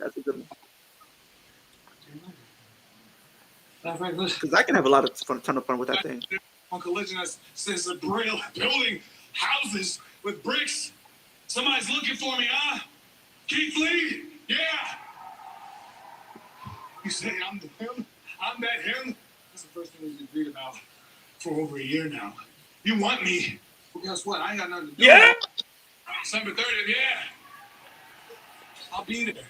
That's a good one. Because I can have a lot of fun, ton of fun with that thing. On collision since the building houses with bricks. Somebody's looking for me, huh? Keith Lee? Yeah. You say I'm him? I'm that him? That's the first thing we've agreed about for over a year now. You want me? Well, guess what? I ain't got nothing to do. Yeah. December 30th, yeah. I'll be there.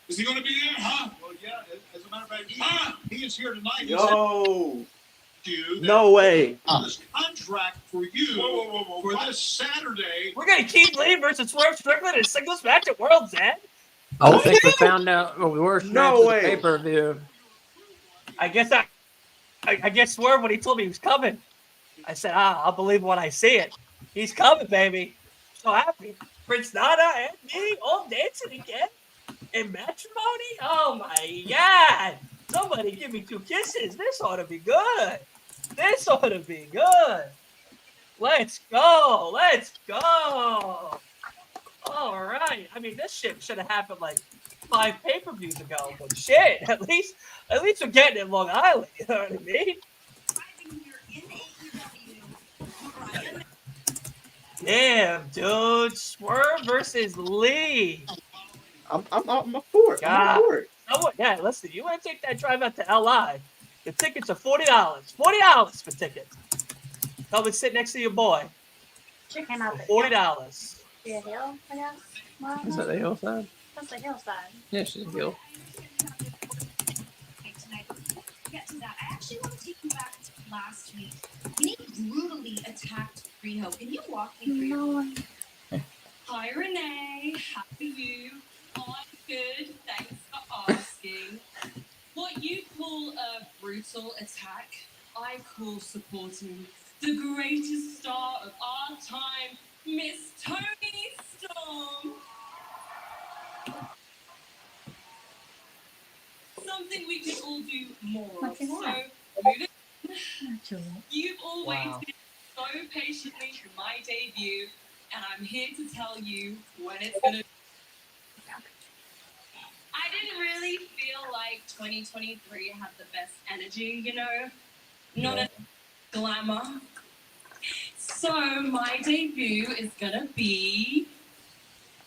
Is he going to be there, huh? Well, yeah. As a matter of fact, he is here tonight. Yo. No way. This contract for you for this Saturday. We're getting Keith Lee versus Swerve Strickland in a singles match at World's End. I think we found out the worst match of the pay-per-view. I guess Swerve, when he told me he was coming, I said, I'll believe when I see it. He's coming, baby. So happy. Prince Nana and me all dancing again in matrimony. Oh my God. Somebody give me 2 kisses. This ought to be good. This ought to be good. Let's go. Let's go. All right. I mean, this shit should have happened like 5 pay-per-views ago, but shit, at least we're getting it in Long Island. You know what I mean? Damn, dude. Swerve versus Lee. I'm up for it. I'm up for it. Yeah, listen, you want to take that drive out to LI, the tickets are $40. $40 for tickets. Come and sit next to your boy. She came out there. $40. The hill, I guess. Is that the hillside? That's the hillside. Yeah, she's a hill. Get to that. I actually want to take you back to last week when he brutally attacked Riho. Can you walk me through? Hi, Renee. How are you? I'm good. Thanks for asking. What you call a brutal attack, I call supporting the greatest star of our time, Miss Toni Storm. Something we can all do more of. So, moving on. You've all waited so patiently for my debut, and I'm here to tell you when it's going to. I didn't really feel like 2023 had the best energy, you know? Not a glamour. So my debut is gonna be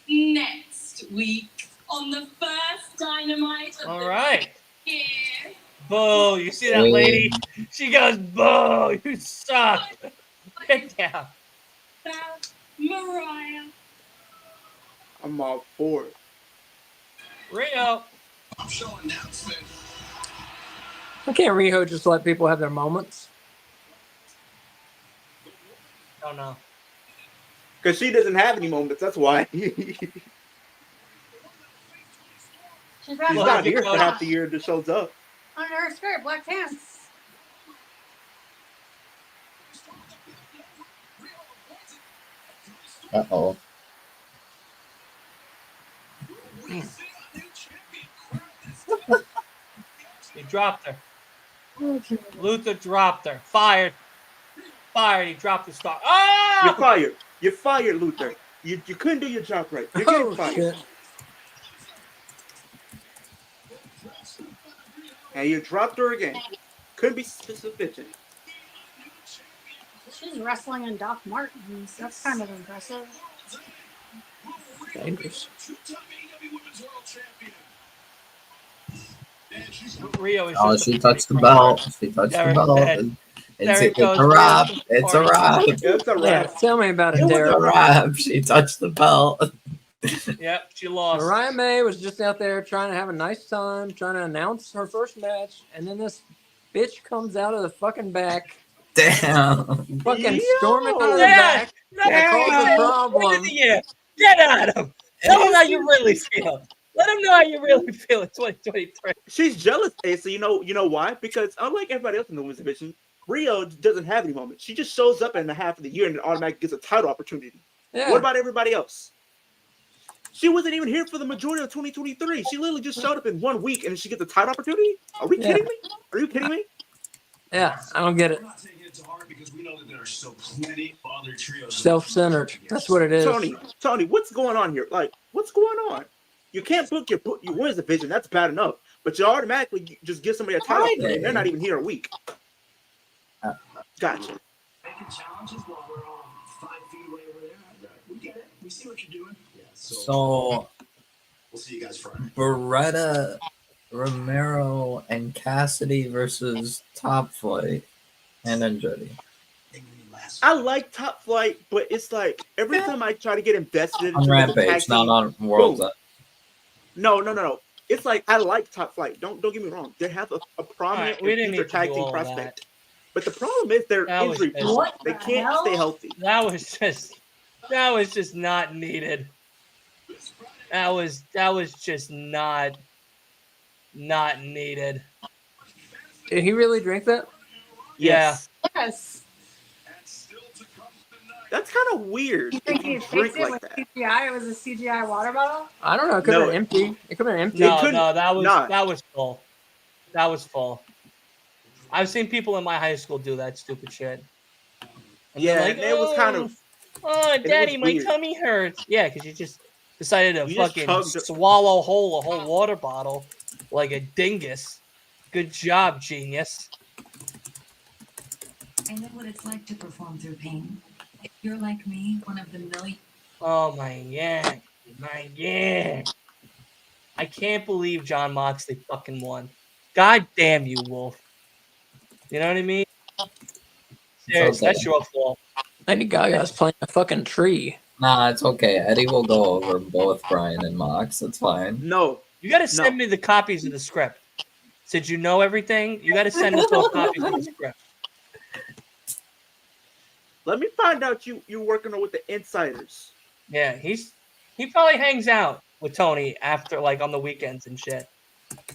next week on the first Dynamite of the year. Boo, you see that lady? She goes, boo, you suck. Get down. Mariah. I'm all for it. Rio. I'm showing announcement. Why can't Riho just let people have their moments? Oh no. Because she doesn't have any moments. That's why. She's not here for half the year that shows up. Under her skirt, black pants. Uh-oh. He dropped her. Luther dropped her. Fired. He dropped the star. Oh! You're fired. You're fired, Luther. You couldn't do your job right. You're getting fired. Shit. And you dropped her again. Couldn't be sufficient. She's wrestling in Doc Martens. That's kind of impressive. Dangerous. Rio is Oh, she touched the belt. She touched the belt. It's a wrap. It's a wrap. It's a wrap. Yeah, tell me about it, It's Derek. a wrap. She touched the belt. Yep, she lost. Mariah May was just out there trying to have a nice time, trying to announce her first match, and then this bitch comes out of the fucking back, Damn. fucking storming out of the back. Cause a problem. Get at him. Tell him how you really feel. Let him know how you really feel in 2023. She's jealous, Asa. You know why? Because unlike everybody else in the women's division, Rio doesn't have any moments. She just shows up in the half of the year and automatically gets a title opportunity. Yeah. What about everybody else? She wasn't even here for the majority of 2023. She literally just showed up in 1 week and she gets a title opportunity? Are we kidding me? Are you kidding me? Yeah, I don't get it. We're not taking it to heart because we know that there are still plenty of other trios. Self-centered. That's what it is. Tony, what's going on here? Like, what's going on? You can't book your women's division. That's bad enough. But you automatically just give somebody a title, and they're not even here a week. Gotcha. Making challenges while we're all 5 feet away over there. We get it. We see what you're doing. Yeah. So We'll see you guys Friday. Beretta, Romero, and Cassidy versus Top Flight and Andretti. I like Top Flight, but it's like every time I try to get invested On into like, the tag Rampage, not team, on World's End. No. It's like I like Top Flight. Don't get me wrong. They have a prominent we didn't future need to tag do team all prospect. But the problem is they're That was injury just- prone. What They the can't hell? stay healthy. That was just not needed. That was just not needed. Did he really drink that? Yes. Yes. That's kind of weird. You think If he you faked drink it like with that. CGI? It was a CGI water bottle? I don't know. It could No. have been empty. It could have been empty. No, couldn't- that was nah. that was full. That was full. I've seen people in my high school do that stupid shit. And they're Yeah, like, and it was kind of. oh, it was daddy, my weird. tummy hurts. Yeah, because you just decided to You just fucking chugged it. swallow whole a whole water bottle like a dingus. Good job, genius. I know what it's like to perform through pain. If you're like me, one of the million. Oh my god. I can't believe John Moxley fucking won. God damn you, Wolf. You know what I mean? Seriously, okay. that's your fault. Lady Gaga's playing a fucking tree. Nah, it's okay. Eddie will go over both Brian and Mox. It's fine. No. You gotta send me the copies of the script. Since you know everything, you gotta send us those copies of the script. Let me find out you're working with the insiders. Yeah, he probably hangs out with Tony after like on the weekends and shit.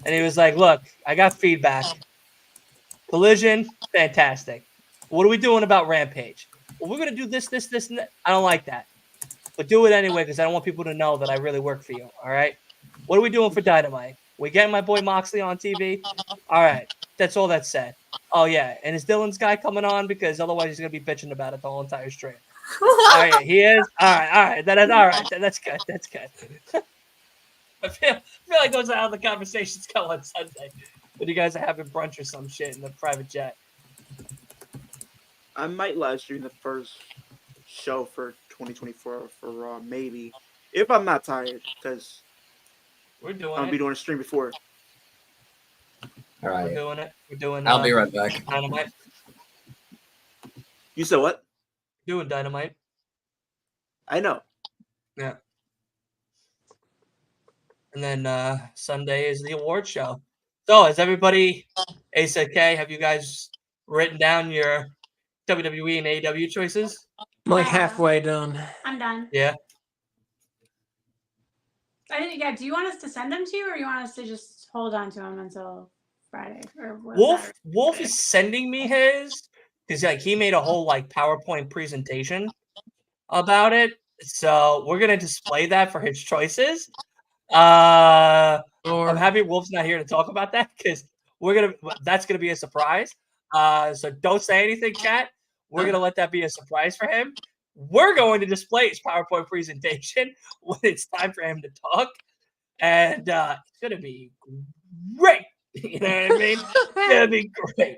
And he was like, look, I got feedback. Collision, fantastic. What are we doing about Rampage? Well, we're gonna do this, and that. I don't like that. But do it anyway, because I don't want people to know that I really work for you. All right. What are we doing for Dynamite? We getting my boy Moxley on TV? All right. That's all that said. Oh yeah, and is Dylan's guy coming on? Because otherwise he's gonna be bitching about it the whole entire stream. All right, he is. All right. That's all right. That's good. That's good. I feel like those are how the conversations go on Sunday. When you guys are having brunch or some shit in the private jet. I might live stream the first show for 2024 for Raw, maybe. If I'm not tired, because We're doing I'll it. be doing a stream before. All We're right. doing it. We're doing. I'll be right back. Dynamite. You said what? Doing Dynamite. I know. Yeah. And then Sunday is the award show. So, is everybody, Ace K, have you guys written down your WWE and AEW choices? I'm like halfway done. I'm done. Yeah. Yeah, do you want us to send them to you, or you want us to just hold on to them until Friday? Or Wolf is sending me his because like he made a whole like PowerPoint presentation about it. So we're gonna display that for his choices. I'm happy Wolf's not here to talk about that because that's gonna be a surprise. So don't say anything, chat. We're gonna let that be a surprise for him. We're going to display his PowerPoint presentation when it's time for him to talk, and it's gonna be great. You know what I mean? It's gonna be great.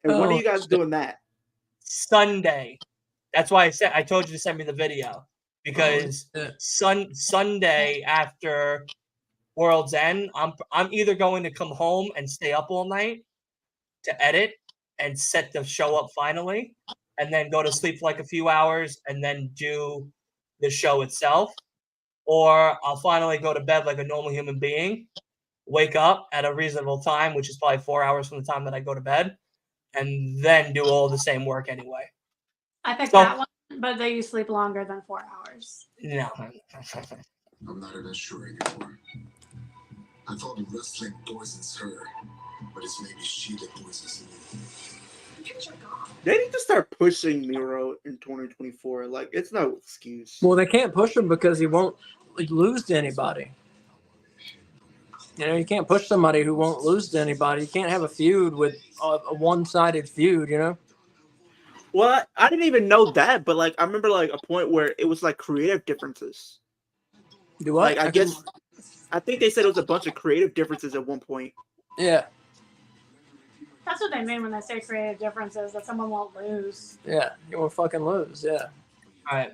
And when are you guys doing that? Sunday. That's why I told you to send me the video because Sunday after World's End, I'm either going to come home and stay up all night to edit and set the show up finally, and then go to sleep for like a few hours and then do the show itself, or I'll finally go to bed like a normal human being, wake up at a reasonable time, which is probably 4 hours from the time that I go to bed, and then do all the same work anyway. I picked that one, but they you sleep longer than 4 hours. No. I'm not even sure anymore. I thought wrestling poisons her, but it's maybe she that poisons me. They need to start pushing Miro in 2024. Like, it's no excuse. Well, they can't push him because he won't lose to anybody. You know, you can't push somebody who won't lose to anybody. You can't have a feud with a one-sided feud, you know? Well, I didn't even know that, but like I remember like a point where it was like creative differences. Do what? Like I guess I think they said it was a bunch of creative differences at one point. Yeah. That's what they mean when they say creative differences, that someone won't lose. Yeah. You won't fucking lose. Yeah. All right.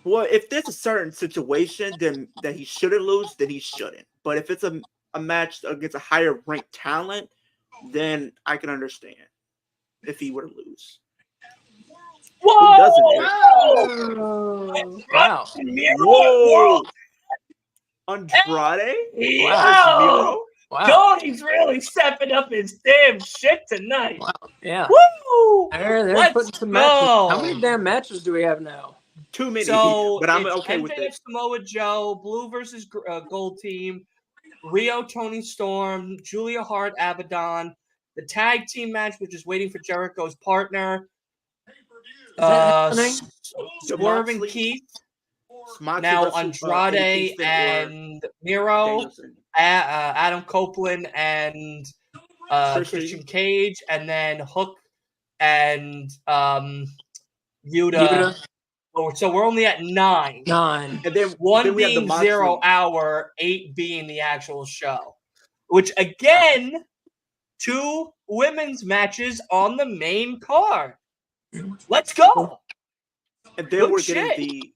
Well, if there's a certain situation then that he shouldn't lose, then he shouldn't. But if it's a match against a higher ranked talent, then I can understand if he were to lose. Whoa! Who doesn't? Oh. Wow. Whoa! Andrade? Wow. Wow. Tony's really stepping up his damn shit tonight. Wow. Yeah. Woo! They're Let's putting some go. matches. How many damn matches do we have now? Too many. So but I'm it's okay with MJF it. Samoa Joe, Blue versus Gold Team, Rio Tony Storm, Julia Hart Abaddon, the tag team match, which is waiting for Jericho's partner. Is that Swerve and Moxley, Keith. Moxley Now versus, Andrade Kingston or and Miro, Danielson. Adam Copeland and Christian Cage, and then Hook and Yuta. So we're only at 9. 9. And then One then we have the being Moxley. 0 hour, 8 being the actual show. Which again, 2 women's matches on the main card. Let's go. And then Good we're getting shit.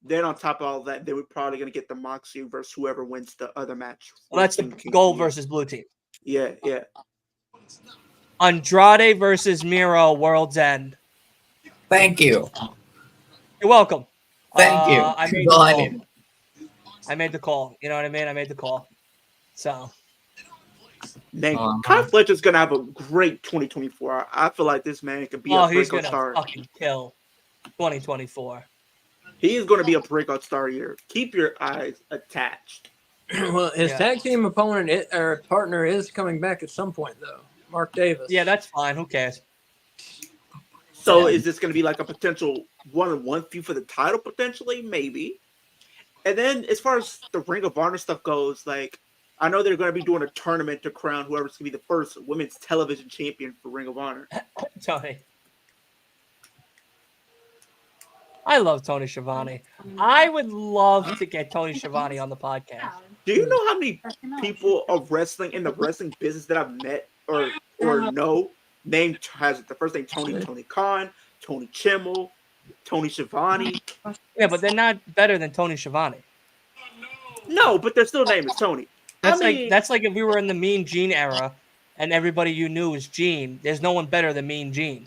then on top of all that, then we're probably gonna get the Moxley versus whoever wins the other match. Well, that's the gold versus blue team. Yeah, yeah. Andrade versus Miro, World's End. Thank you. You're welcome. Thank you. I made That's all I the need. call. I made the call. You know what I mean? I made the call. So Man, Kyle Fletcher's gonna have a great 2024. I feel like this man could be a he's breakout gonna star. fucking kill 2024. He is gonna be a breakout star here. Keep your eyes attached. Well, his tag team opponent or partner is coming back at some point, though. Mark Davis. Yeah, that's fine. Who cares? So is this gonna be like a potential one-on-one feud for the title potentially? Maybe. And then as far as the Ring of Honor stuff goes, like I know they're gonna be doing a tournament to crown whoever's gonna be the first women's television champion for Ring of Honor. Tony. I love Tony Schiavone. I would love to get Tony Schiavone on the podcast. Do you know how many people of wrestling in the wrestling business that I've met or know named has the first name Tony Khan, Tony Chimmel, Tony Schiavone? Yeah, but they're not better than Tony Schiavone. No, but their still name is Tony. That's like if we were in the Mean Gene era and everybody you knew was Gene. There's no one better than Mean Gene.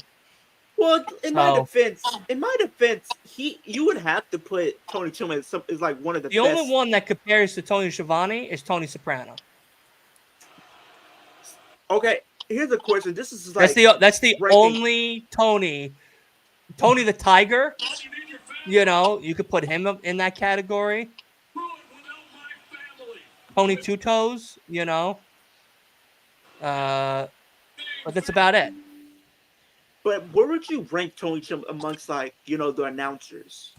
Well, in my defense, you would have to put Tony Chimmel as like one of the best. Only one that compares to Tony Schiavone is Tony Soprano. Okay, here's a question. This is like that's the only Tony the Tiger. You know, you could put him in that category. Tony Two Toes, you know. But that's about it. But where would you rank Tony Chimmel amongst like, the announcers?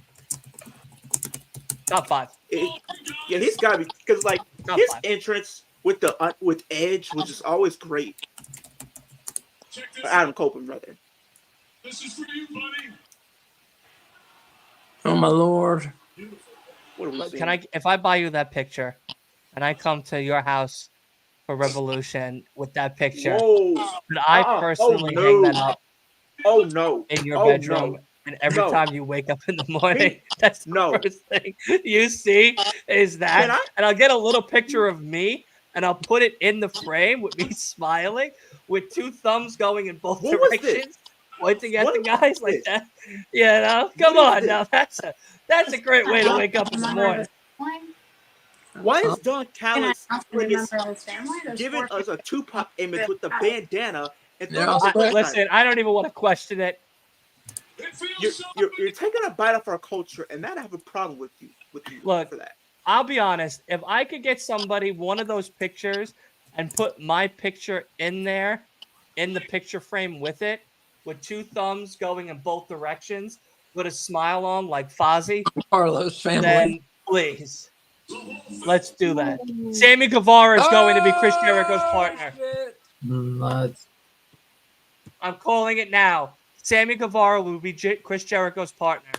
Top 5. Yeah, he's got to be because like Top his 5. entrance with Edge was just always great. Adam Copeland, rather. This is for you, buddy. Oh my lord! What are we Can I, if I buy you that picture, and I come to your house for Revolution with that picture, could I personally hang that up? Oh no! In your bedroom, no. And every time you wake up in the morning, that's the first thing you see is that. And I'll get a little picture of me, and I'll put it in the frame with me smiling, with 2 thumbs going in both directions, pointing at the guys like that. Yeah, no, come on, now that's a great way to wake up in the morning. Why is Don Callis giving us a Tupac image with the bandana? Listen, I don't even want to question it. You're taking a bite off our culture, and that I have a problem with you. Look, for that. I'll be honest. If I could get somebody one of those pictures and put my picture in there, in the picture frame with it, with 2 thumbs going in both directions, with a smile on like Fozzie, Carlos family, then please, let's do that. Sammy Guevara is going to be Chris Jericho's partner. I'm calling it now. Sammy Guevara will be Chris Jericho's partner.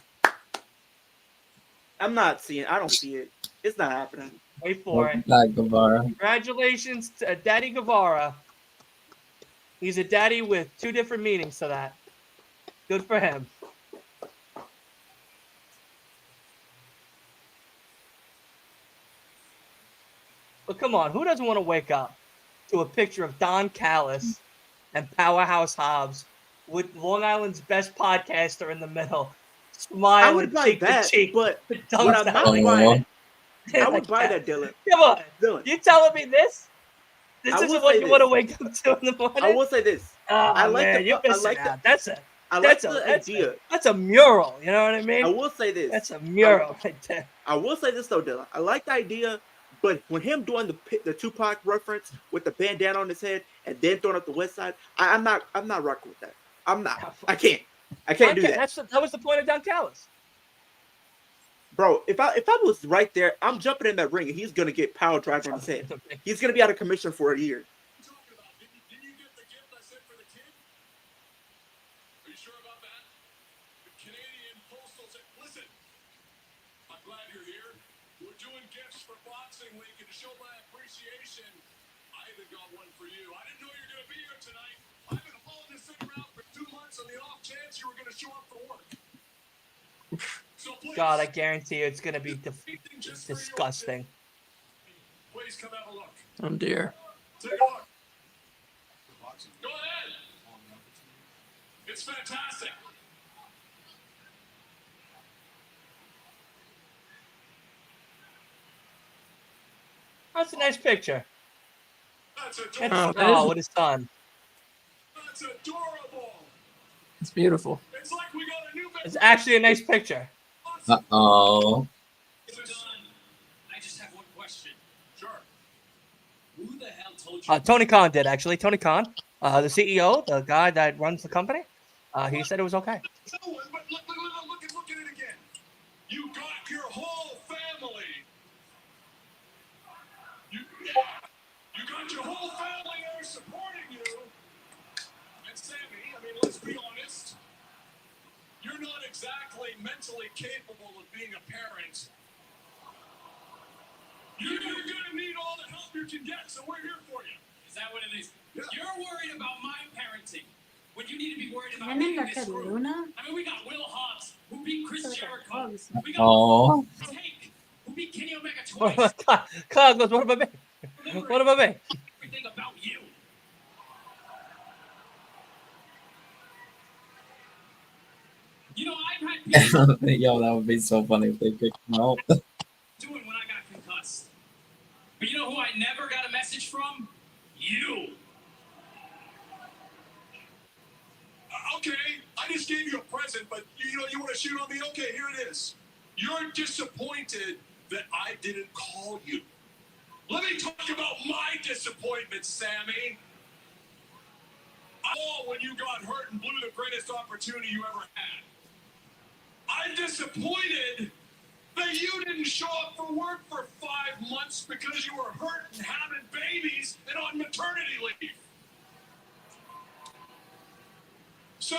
I'm not seeing. I don't see it. It's not happening. Wait for it. Not Guevara. Congratulations to Daddy Guevara. He's a daddy with 2 different meanings to that. Good for him. But come on, who doesn't want to wake up to a picture of Don Callis and Powerhouse Hobbs with Long Island's best podcaster in the middle, I smiling would buy cheek to that, cheek? but with what thumbs I'm out. not buying, I would buy that, Dylan. Come on, Dylan, you telling me this? This I will isn't what say you want to this. wake up to in the morning? I will say this. Oh I like man, you're I missing like out. the I like the idea. That's a mural. You know what I mean? I will say this. That's a mural right there. I will say this though, Dylan. I like the idea, but when him doing the Tupac reference with the bandana on his head and then throwing up the West Side, I'm not rocking with that. I'm not. I can't do that. That was the point of Don Callis. Bro, if I was right there, I'm jumping in that ring and he's gonna get power driver on his head. He's gonna be out of commission for a year. Talking about? Did you get the gift I sent for the kid? Are you sure about that? The Canadian Postal said, listen, I'm glad you're here. We're doing gifts for Boxing Week, and to show my appreciation, I even got one for you. I didn't know you were going to be here tonight. I've been hauling this thing around for 2 months on the off chance you were going to show up for work. So please, God, I guarantee you it's going to be just for you, disgusting. please come have a look. Oh dear. Take a look. Go ahead. It's fantastic. That's a nice picture. That's That's, adorable. with his son. That's adorable. It's beautiful. It's like we got a new It's actually a nice picture. Uh-oh. It's done. I just have one question. Sure. Who the hell told you? Tony Khan did, actually. Tony Khan, the CEO, the guy that runs the company, he said it was okay. No, but look at it again. You got your whole family. You got your whole family there supporting you. And Sammy, I mean, let's be honest. You're not exactly mentally capable of being a parent. You're going to need all the help you can get, so we're here for you. Is that what it is? Yeah. You're worried about my parenting when you need to be worried about me in this Remember group. Luna? I mean, we got Will Hobbs, who beat Chris So like a Jericho. bugs. We got Oh. Tank, who beat Kenny Omega Oh twice. my God. Khan goes, what about me? What about me? Everything about you. You know, I've had people Yo, that would be so funny if they kicked him out. doing when I got concussed. But you know who I never got a message from? You. Okay, I just gave you a present, but you want to shoot on me? Okay, here it is. You're disappointed that I didn't call you. Let me talk about my disappointment, Sammy. When you got hurt and blew the greatest opportunity you ever had. I'm disappointed that you didn't show up for work for 5 months because you were hurt and having babies and on maternity leave. So,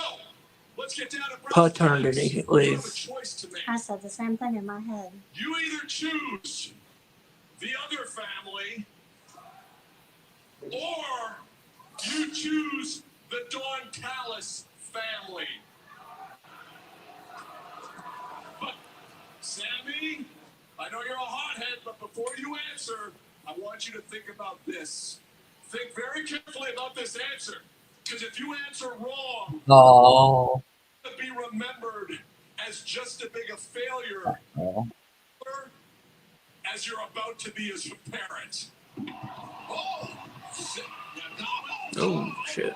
let's get down to brass Paternity tacks. You leave. have a choice to make. I said the same thing in my head. You either choose the other family, or you choose the Don Callis family. But, Sammy, I know you're a hothead, but before you answer, I want you to think about this. Think very carefully about this answer, because if you answer wrong, Oh. you'll be remembered as just as big a failure Oh. as you're about to be as a parent. Oh, shit. Oh shit.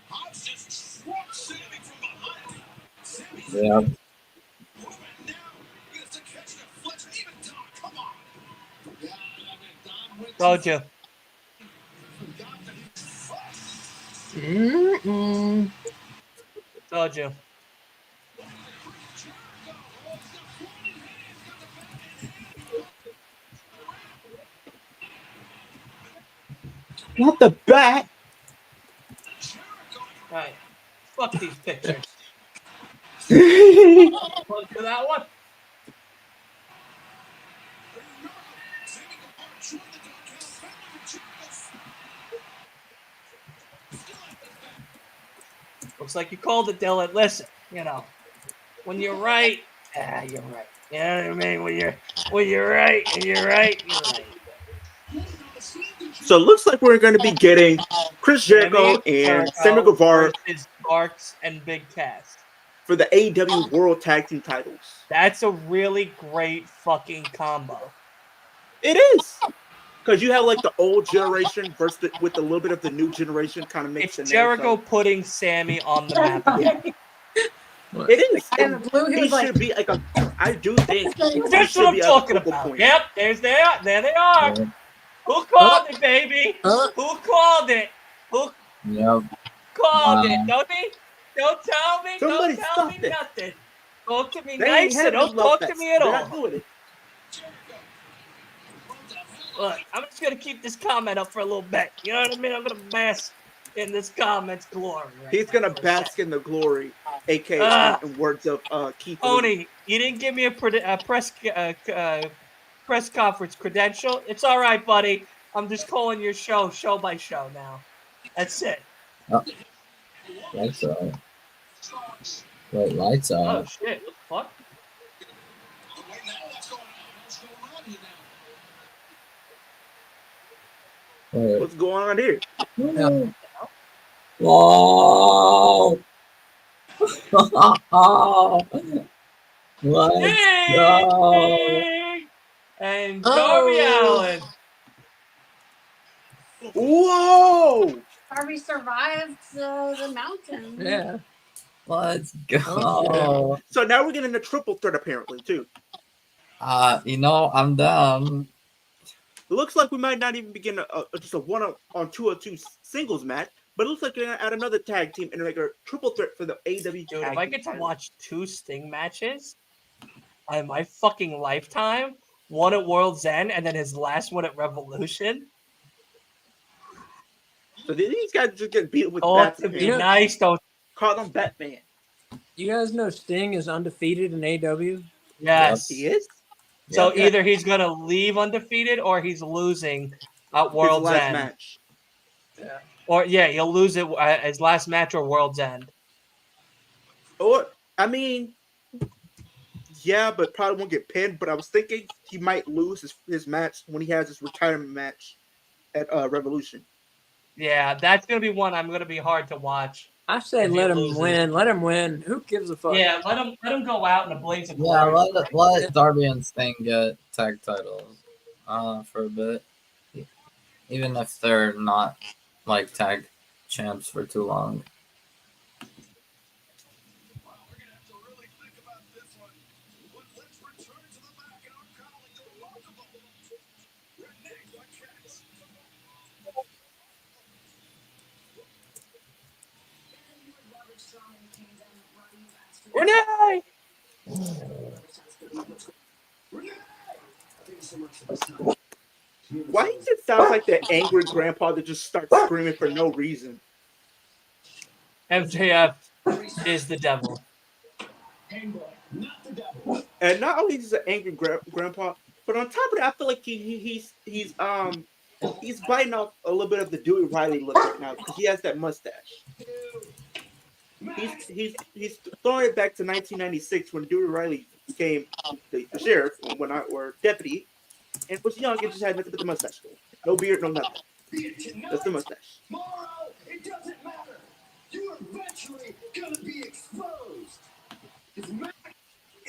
Hobbs just struck Sammy from behind. Sammy Yeah. moving now. He gets to catch the flex. Even Don, come on. Yeah, I mean, Don went Told you. forgot that he Mm-mm. Told you. Not the bat. Right. Fuck these pictures. Look to that one. It's like you called it, Dylan. Listen, when you're right, you're right. You know what I mean? When you're right, and you're right, you're right. So it looks like we're going to be getting Chris Jericho and Sammy Guevara versus Sparks and Big Cass for the AEW World Tag Team titles. That's a really great fucking combo. It is. Because you have like the old generation versus with a little bit of the new generation kind of mixed in there. Jericho putting Sammy on the map again. It is. And Blue, he was should be like a. I do think that's what I'm talking about. Point. Yep, there they are. Yeah. Who called it, baby? Who called it? Who called it? Don't tell me. Somebody don't tell me it. nothing. Talk to me nice and don't talk to me at all. Not doing it. Look, I'm just gonna keep this comment up for a little bit. You know what I mean? I'm gonna bask in this comment's glory. He's gonna bask in the glory, aka in words of Keith. Tony, you didn't give me a press conference credential. It's all right, buddy. I'm just calling your show by show now. That's it. Oh. Lights out. Wait, lights out. Oh shit! What the fuck? Wait. What's going on here? Yeah. Whoa! Let's go! And Darby Allin. Whoa! Darby survived the mountain. Yeah. Let's go. So now we're getting a triple threat apparently too. I'm down. It looks like we might not even begin just a 1-on-2 singles match, but it looks like they're gonna add another tag team and make a triple threat for the AEW. Dude, if I get to watch 2 Sting matches in my fucking lifetime, one at World's End and then his last one at Revolution. So these guys just get beat with bats. To be nice, don't call them Batman. You guys know Sting is undefeated in AEW? Yes, he is. So either he's gonna leave undefeated or he's losing at World's his last End. Match. Yeah. Or he'll lose it his last match or World's End. Or but probably won't get pinned. But I was thinking he might lose his match when he has his retirement match at Revolution. Yeah, that's gonna be one I'm gonna be hard to watch. I say let him win. Let him win. Who gives a fuck? Yeah, let him go out in a blaze of glory. Yeah, let Darby and Sting get tag titles for a bit. Even if they're not like tag champs for too long. Renee! Why does it sound like that angry grandpa that just starts screaming for no reason? MJF is the devil. And not only is he an angry grandpa, but on top of that, I feel like he's biting off a little bit of the Dewey Riley look right now because he has that mustache. He's throwing it back to 1996 when Dewey Riley became the sheriff or deputy, and was young and just had nothing but the mustache. No beard, no nothing. Just the mustache. It doesn't matter. You're eventually gonna be exposed. His Mac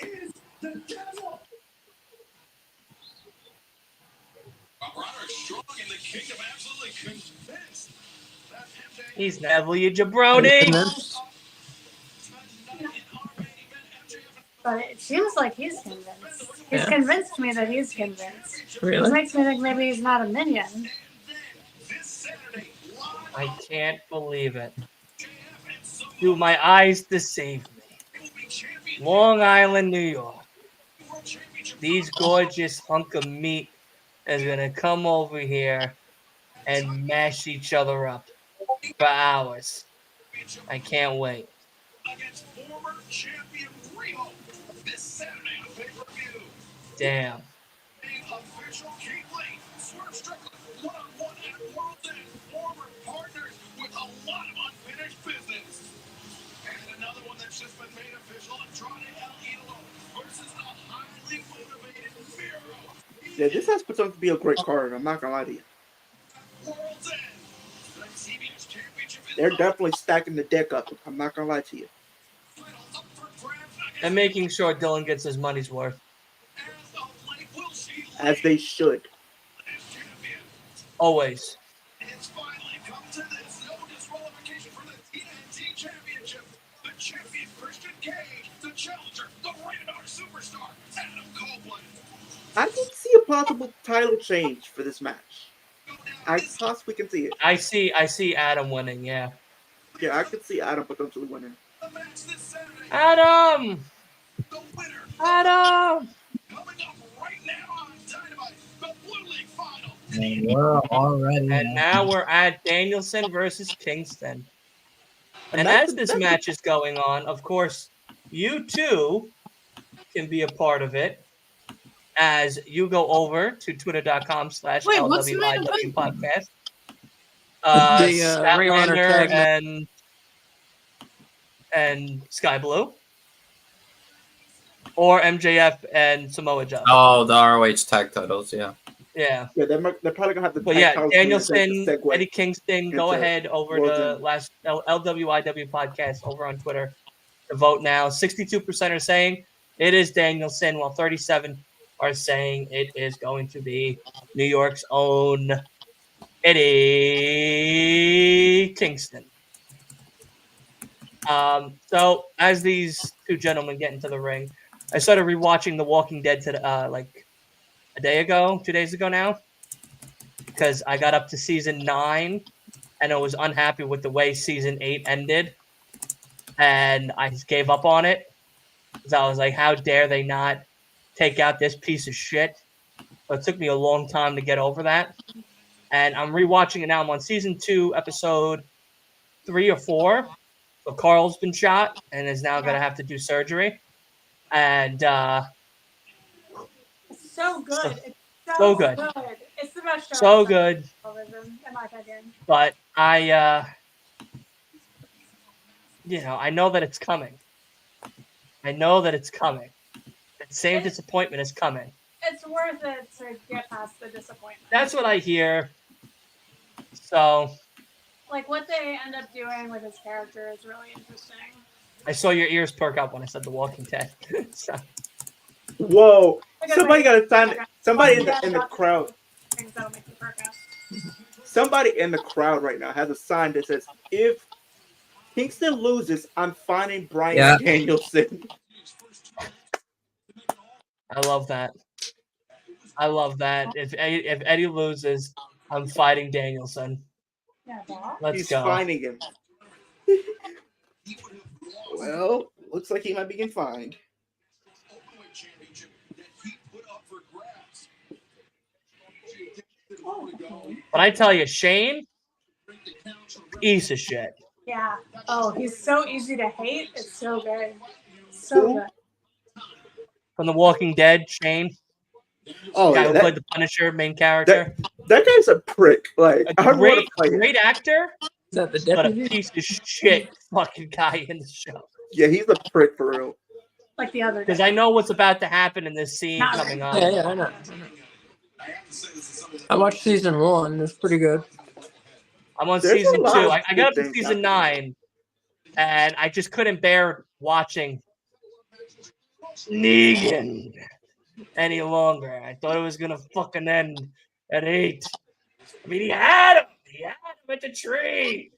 is the devil. Roderick Strong and the Kingdom absolutely convinced. He's Neville, you jabroni. But it seems like he's convinced. He's convinced me that he's convinced. Really? Which makes me think maybe he's not a minion. I can't believe it. Do my eyes deceive me? Long Island, New York. These gorgeous hunk of meat is gonna come over here and mash each other up for hours. I can't wait. Against former champion Rio this Saturday on pay-per-view. Damn. Official Keith Lee, Swerve Strickland, one-on-one at World's End, former partners with a lot of unfinished business. Yeah, this has potential to be a great card. I'm not gonna lie to you. World's End. The CBS Championship is They're up. definitely stacking the deck up. I'm not gonna lie to you. Title up for grabs against And making sure Dylan gets his money's worth. as of late. Will she As they should. as champion? Always. It's finally come to this. No disqualification for the TNT Championship. The champion, Christian Cage. The challenger, the Rated-R Superstar, Adam Copeland. I can see a possible title change for this match. I possibly can see it. I see Adam winning, yeah. Yeah, I could see Adam potentially winning. The match this Saturday. Adam! The winner Adam! coming up right now on Dynamite. The Blue League Final. And we're already. And now we're at Danielson versus Kingston. And that's- as this that's- match is going on, of course, you too can be a part of it as you go over to twitter.com/LWIW what's the main event? podcast. The Ring of Honor Statlander tag match. and Sky Blue. Or MJF and Samoa Joe. Oh, the ROH tag titles, yeah. Yeah. Yeah, they're probably gonna have the But tag yeah, titles Danielson, to segue. Eddie Kingston, go into ahead over World's to End. last LWIW podcast over on Twitter to vote now. 62% are saying it is Danielson, while 37 are saying it is going to be New York's own Eddie Kingston. So as these two gentlemen get into the ring, I started rewatching The Walking Dead to like a day ago, 2 days ago now, because I got up to season 9 and I was unhappy with the way season 8 ended, and I just gave up on it because I was like, how dare they not take out this piece of shit? So it took me a long time to get over that, and I'm rewatching it now. I'm on season 2, episode 3 or 4. So Carl's been shot and is now going to have to do surgery, and It's so good. It's So good. It's the best show. so on good. television, in my opinion. But I know that it's coming. I know that it's coming. That same disappointment is coming. It's worth it to get past the disappointment. That's what I hear. So Like what they end up doing with his character is really interesting. I saw your ears perk up when I said The Walking Dead. So, Whoa! Because Somebody got to sign. Somebody in Yeah, the crowd. Things that'll make you perk up. Somebody in the crowd right now has a sign that says, "If Kingston loses, I'm finding Bryan Yeah. Danielson." I love that. I love that. If Eddie loses, I'm fighting Danielson. Yeah, Bob. Let's He's go. finding him. Well, looks like he might be getting fined. Openweight championship that he put up for grabs. But I tell you, Shane, piece of shit. Yeah. Oh, he's so easy to hate. It's so good. So Who? good. From The Walking Dead, Shane, Oh, guy yeah, who played the Punisher, main character. that guy's a prick. Like, A I don't want to play him. great actor, Is that the but a deputy? piece of shit fucking guy in the show. Yeah, he's a prick for real. Like the other Because day. I know what's about to happen in this scene Not coming really. on. Yeah, I know. I watched season 1. It was pretty good. I'm on There's a season 2. lot of I got up good to things season happening. 9, and I just couldn't bear watching Negan any longer. I thought it was gonna fucking end at 8. I mean, he had him at the tree.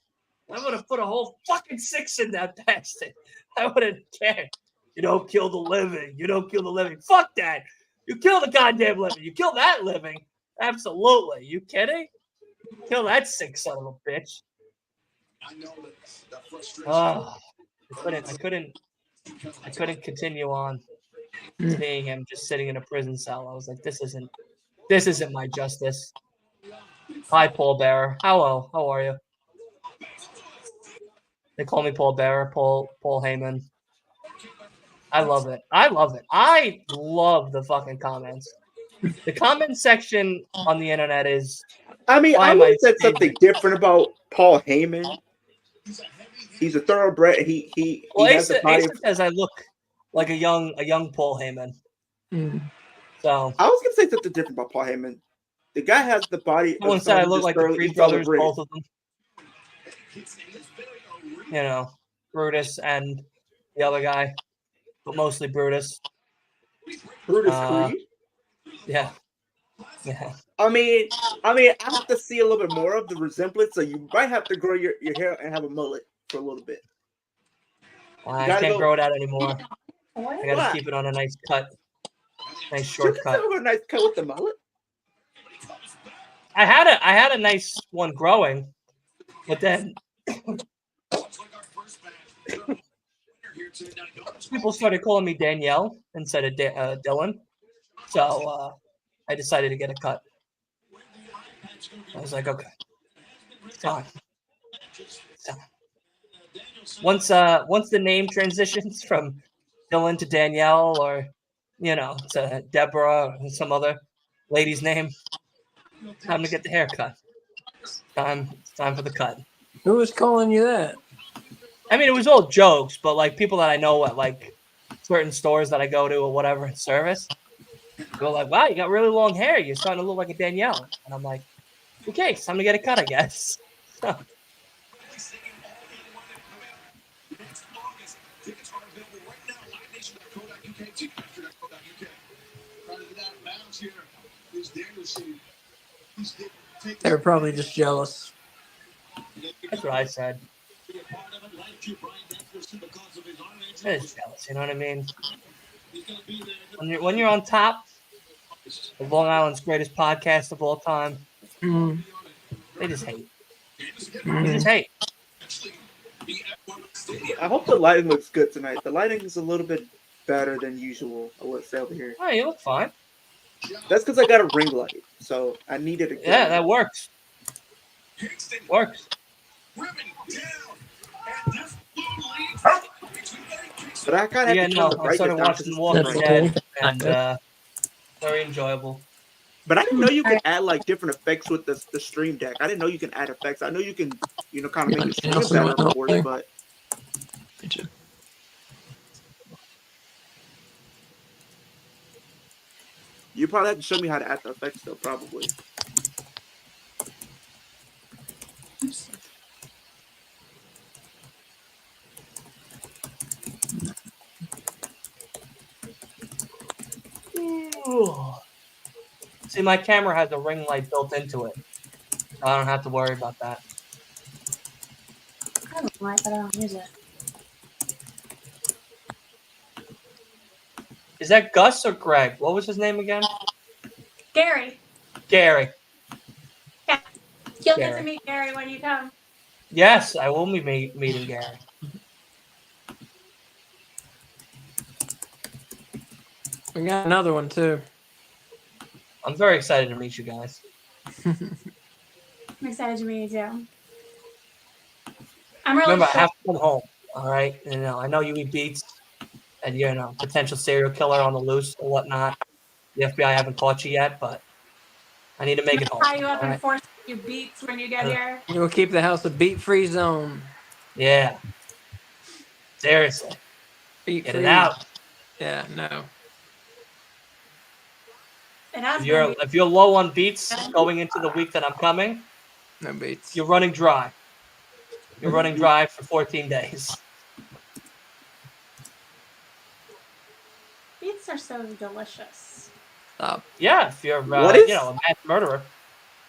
I would have put a whole fucking 6 in that bastard. I wouldn't care. You don't kill the living. You don't kill the living. Fuck that. You kill the goddamn living. You kill that living. Absolutely. You kidding? Kill that sick son of a bitch. I know that frustration. Oh, I couldn't continue on seeing him just sitting in a prison cell. I was like, this isn't my justice. Hi, Paul Bearer. Hello, how are you? They call me Paul Bearer, Paul Heyman. I love it. I love the fucking comments. The comment section on the internet is I mean, Why I am would I have said saying something different about Paul Heyman. He's a thoroughbred. He well. has the Asa body. says I look like a young Paul Heyman. Mm. So I was gonna say something different about Paul Heyman. The guy has the body someone of said I someone who look just like the thoroughly three eats all the brothers, bread. both of them. You know, Brutus and the other guy, but mostly Brutus. Brutus Uh, Creed. Yeah. I mean, I have to see a little bit more of the resemblance, so you might have to grow your hair and have a mullet for a little bit. I gotta can't go- grow it out anymore. I gotta Why? keep it on a nice cut, nice You short can cut. still have a nice cut with the mullet. I had a nice one growing, but then people started calling me Danielle instead of Dylan, so I decided to get a cut. I was like, okay, it's time. Once the name transitions from Dylan to Danielle, or to Deborah or some other lady's name, time to get the haircut. It's time for the cut. Who was calling you that? I mean, it was all jokes, but like people that I know at like certain stores that I go to or whatever service, they're like, "Wow, you got really long hair. You're starting to look like a Danielle." And I'm like, "Okay, it's time to get a cut, I guess." So, They were probably just jealous. that's what I said. It's jealous, you know what I mean? When you're on top of Long Island's greatest podcast of all time, they just hate. They just hate. I hope the lighting looks good tonight. The lighting is a little bit better than usual, I would say over here. Oh, you look fine. That's because I got a ring light, so I needed to get Yeah, that works. Works. But I kind of Yeah, have to no, turn the I brightness started down watching because The Walking That's Dead, cool. and very enjoyable. But I didn't know you could add like different effects with the stream deck. I didn't know you can add effects. I know you can, kind of make the stream Nelson better, went of out course, there. but Me too. you probably have to show me how to add the effects, though, probably. See, my camera has a ring light built into it. So I don't have to worry about that. I don't like, but I don't use it. Is that Gus or Greg? What was his name again? Gary. Gary. Yeah. You'll get Gary. to meet Gary when you come. Yes, I will be meeting Gary. We got another one too. I'm very excited to meet you guys. I'm excited to meet you too. I'm really Remember, I excited. have to come home. All right, I know you eat beets, and you're potential serial killer on the loose or whatnot. The FBI haven't caught you yet, but I need to make it home. Tie you up all and right? force you beats when you get here. We'll keep the house a beat-free zone. Yeah. Seriously, Beat get free. it out. Yeah, no. It has If you're low on beets going into the week that I'm coming, No beats. you're running dry. You're running dry for 14 days. beets are so delicious. Stop. Yeah, if you're What is- a mass murderer.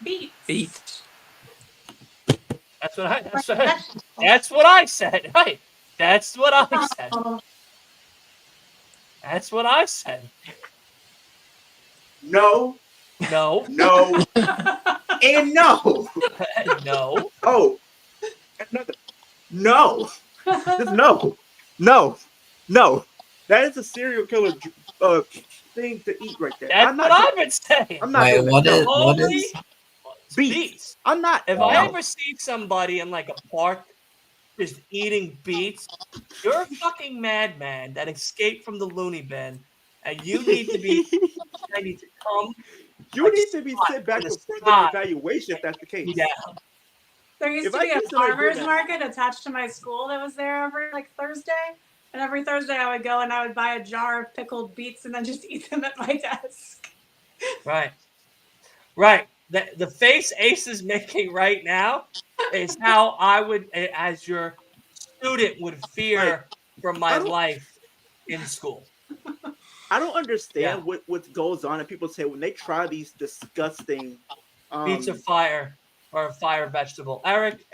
Beets. Beats. That's what I said. Right. That's what I said. Oh, That's what I said. no, No. no, and no. No. Oh, another. No, just no. That is a serial killer thing to eat right there. That's what I've been saying. I'm not Wait, doing what that. is No. what Only is Beets. I'm not. If no. I ever see somebody in like a park just eating beets, you're a fucking madman that escaped from the loony bin, and you need to be ready to come You need to be sent back on the for further spot. evaluation if that's the case. you down. There used If to I be a see somebody do farmer's that- market attached to my school that was there every like Thursday. And every Thursday I would go and I would buy a jar of pickled beets and then just eat them at my desk. Right. Right. The face Ace is making right now is how I would, as your student, would fear for my I don't- life in school. I don't understand Yeah. what goes on, and people say when they try these disgusting Beets of fire or a fire vegetable. Eric,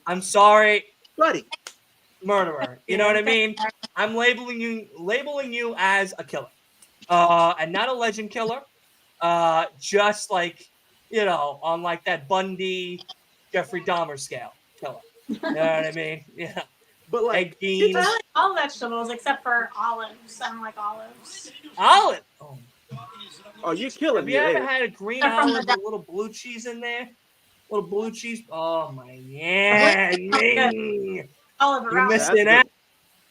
I'm sorry, buddy. murderer. You know what I mean? I'm labeling you as a killer, and not a legend killer. Just like, on like that Bundy, Jeffrey Dahmer scale killer. You know what I mean? Yeah. But like, Egg beans, I like all vegetables except for olives. I don't like olives. olive. oh, you're killing Have me you ever there. had a green They're from olive the- with a little blue cheese in there? Little blue cheese. Oh my yeah, Olive you're around. missing That's out. good.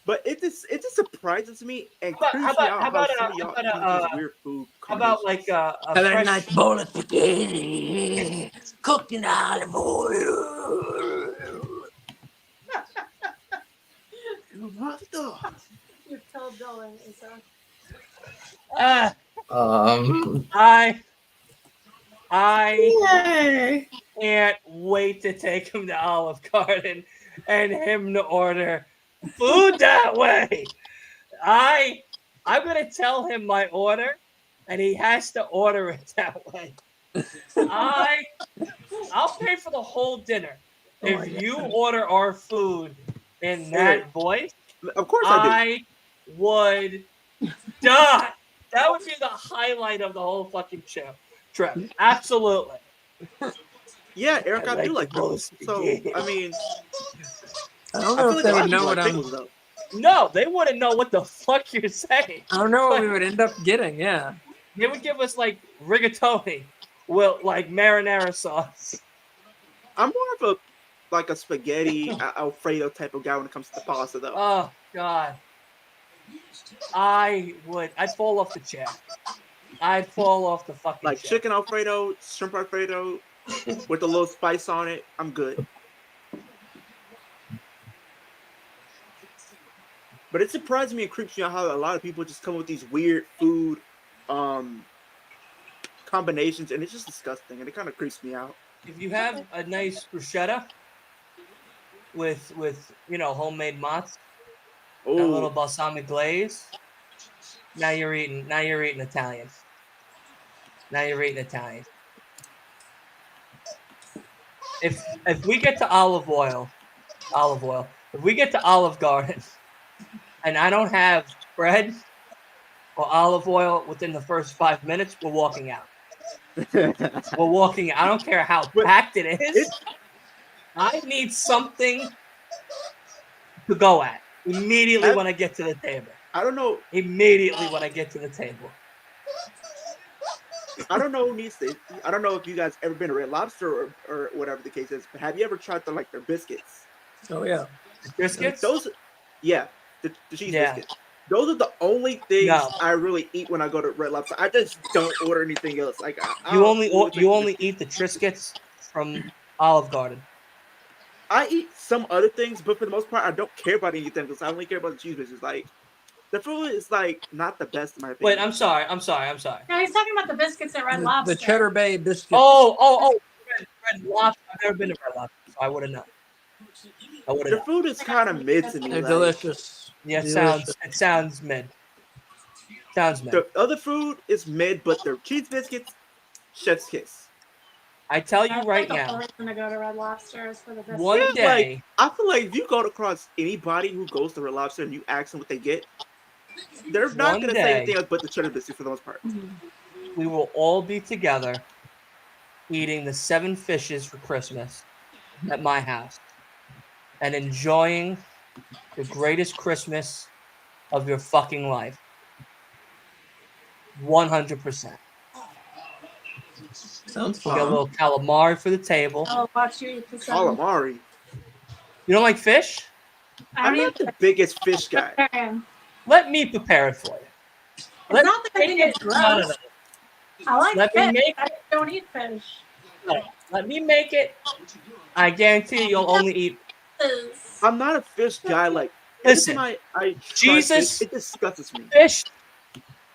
But it just surprises me and How creeps me out how some of y'all eat these weird food How about combinations. like a Have a fresh? nice bowl of spaghetti cooked in olive oil. What the? You tell Dylan, Asa. I can't wait to take him to Olive Garden and him to order food that way. I'm gonna tell him my order, and he has to order it that way. I'll pay for the whole dinner if you order our food in that voice. Of course I I would die. That would be the highlight of the whole fucking show trip. Absolutely. do. Yeah, Eric, I I do like like the those. most So spaghetti. I mean, I don't I know feel if like they a lot would of know people what like I'm. pickles though. No, they wouldn't know what the fuck you're saying. I don't know what we would end up getting. Yeah. They would give us like rigatoni with like marinara sauce. I'm more of a spaghetti Alfredo type of guy when it comes to pasta though. Oh God. I'd fall off the chair. I'd fall off the fucking Like chair. chicken Alfredo, shrimp Alfredo, with a little spice on it. I'm good. But it surprised me and creeps me out how a lot of people just come with these weird food combinations, and it's just disgusting, and it kind of creeps me out. If you have a nice bruschetta with homemade mozz, and a little Oh, balsamic glaze, now you're eating Italian. Now you're eating Italian. If we get to olive oil, if we get to Olive Garden and I don't have bread or olive oil within the first 5 minutes, we're walking out. We're walking out. I don't care how packed it is. I need something to go at immediately when I get to the table. I don't know. Immediately when I get to the table. I don't know who needs to. I don't know if you guys ever been to Red Lobster or whatever the case is, but have you ever tried their biscuits? Oh yeah. Biscuits? Those, yeah, the cheese Yeah. biscuits. Those are the only things No. I really eat when I go to Red Lobster. I just don't order anything else. Like You only eat the Triscuits from Olive Garden. I eat some other things, but for the most part, I don't care about anything because I only care about the cheese biscuits. Like the food is like not the best in my opinion. Wait, I'm sorry. No, he's talking about the biscuits at Red Lobster. The Cheddar Bay biscuits. Oh! Red Lobster. I've never been to Red Lobster, so I wouldn't know. The food is kind of mid to me. They're like, delicious. Yeah, it Delicious. sounds mid. Sounds mid. The other food is mid, but their cheese biscuits, chef's kiss. I tell you That's right like the now. only reason to go to Red Lobster is for the biscuits. One Yeah, day, I feel like if you go across anybody who goes to Red Lobster and you ask them what they get, they're not One going to day- say anything else but the cheddar biscuit for the most part. we will all be together eating the 7 fishes for Christmas at my house and enjoying the greatest Christmas of your fucking life. 100%. Sounds We got a fun. little calamari for the table. I'll watch you eat the seven. Calamari. You don't like fish? I I'm don't not even the biggest fish guy. vegetarian. Let me prepare it for you. It's not that I think it's gross. No. I like Let me fish. make I just don't eat fish. Let me make it. I guarantee you'll only eat. I'm not a fish guy like Listen, anytime I try Jesus- fish, it disgusts me. Fish.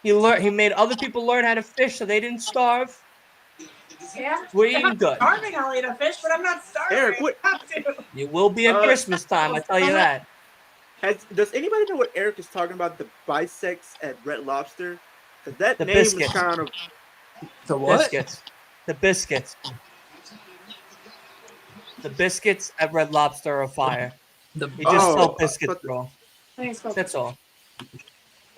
He made other people learn how to fish so they didn't starve. Yeah. We're If eating I'm good. starving, I'll eat a fish, but I'm not starving. Eric, what I have to. You will be at Christmas time, I tell you that. does anybody know what Eric is talking about? The bisects at Red Lobster? Because that The name was biscuits. kind of The what? Biscuits. The biscuits. The biscuits at Red Lobster are fire. The You just Oh, spelled biscuits but- wrong. I think it's called- That's all.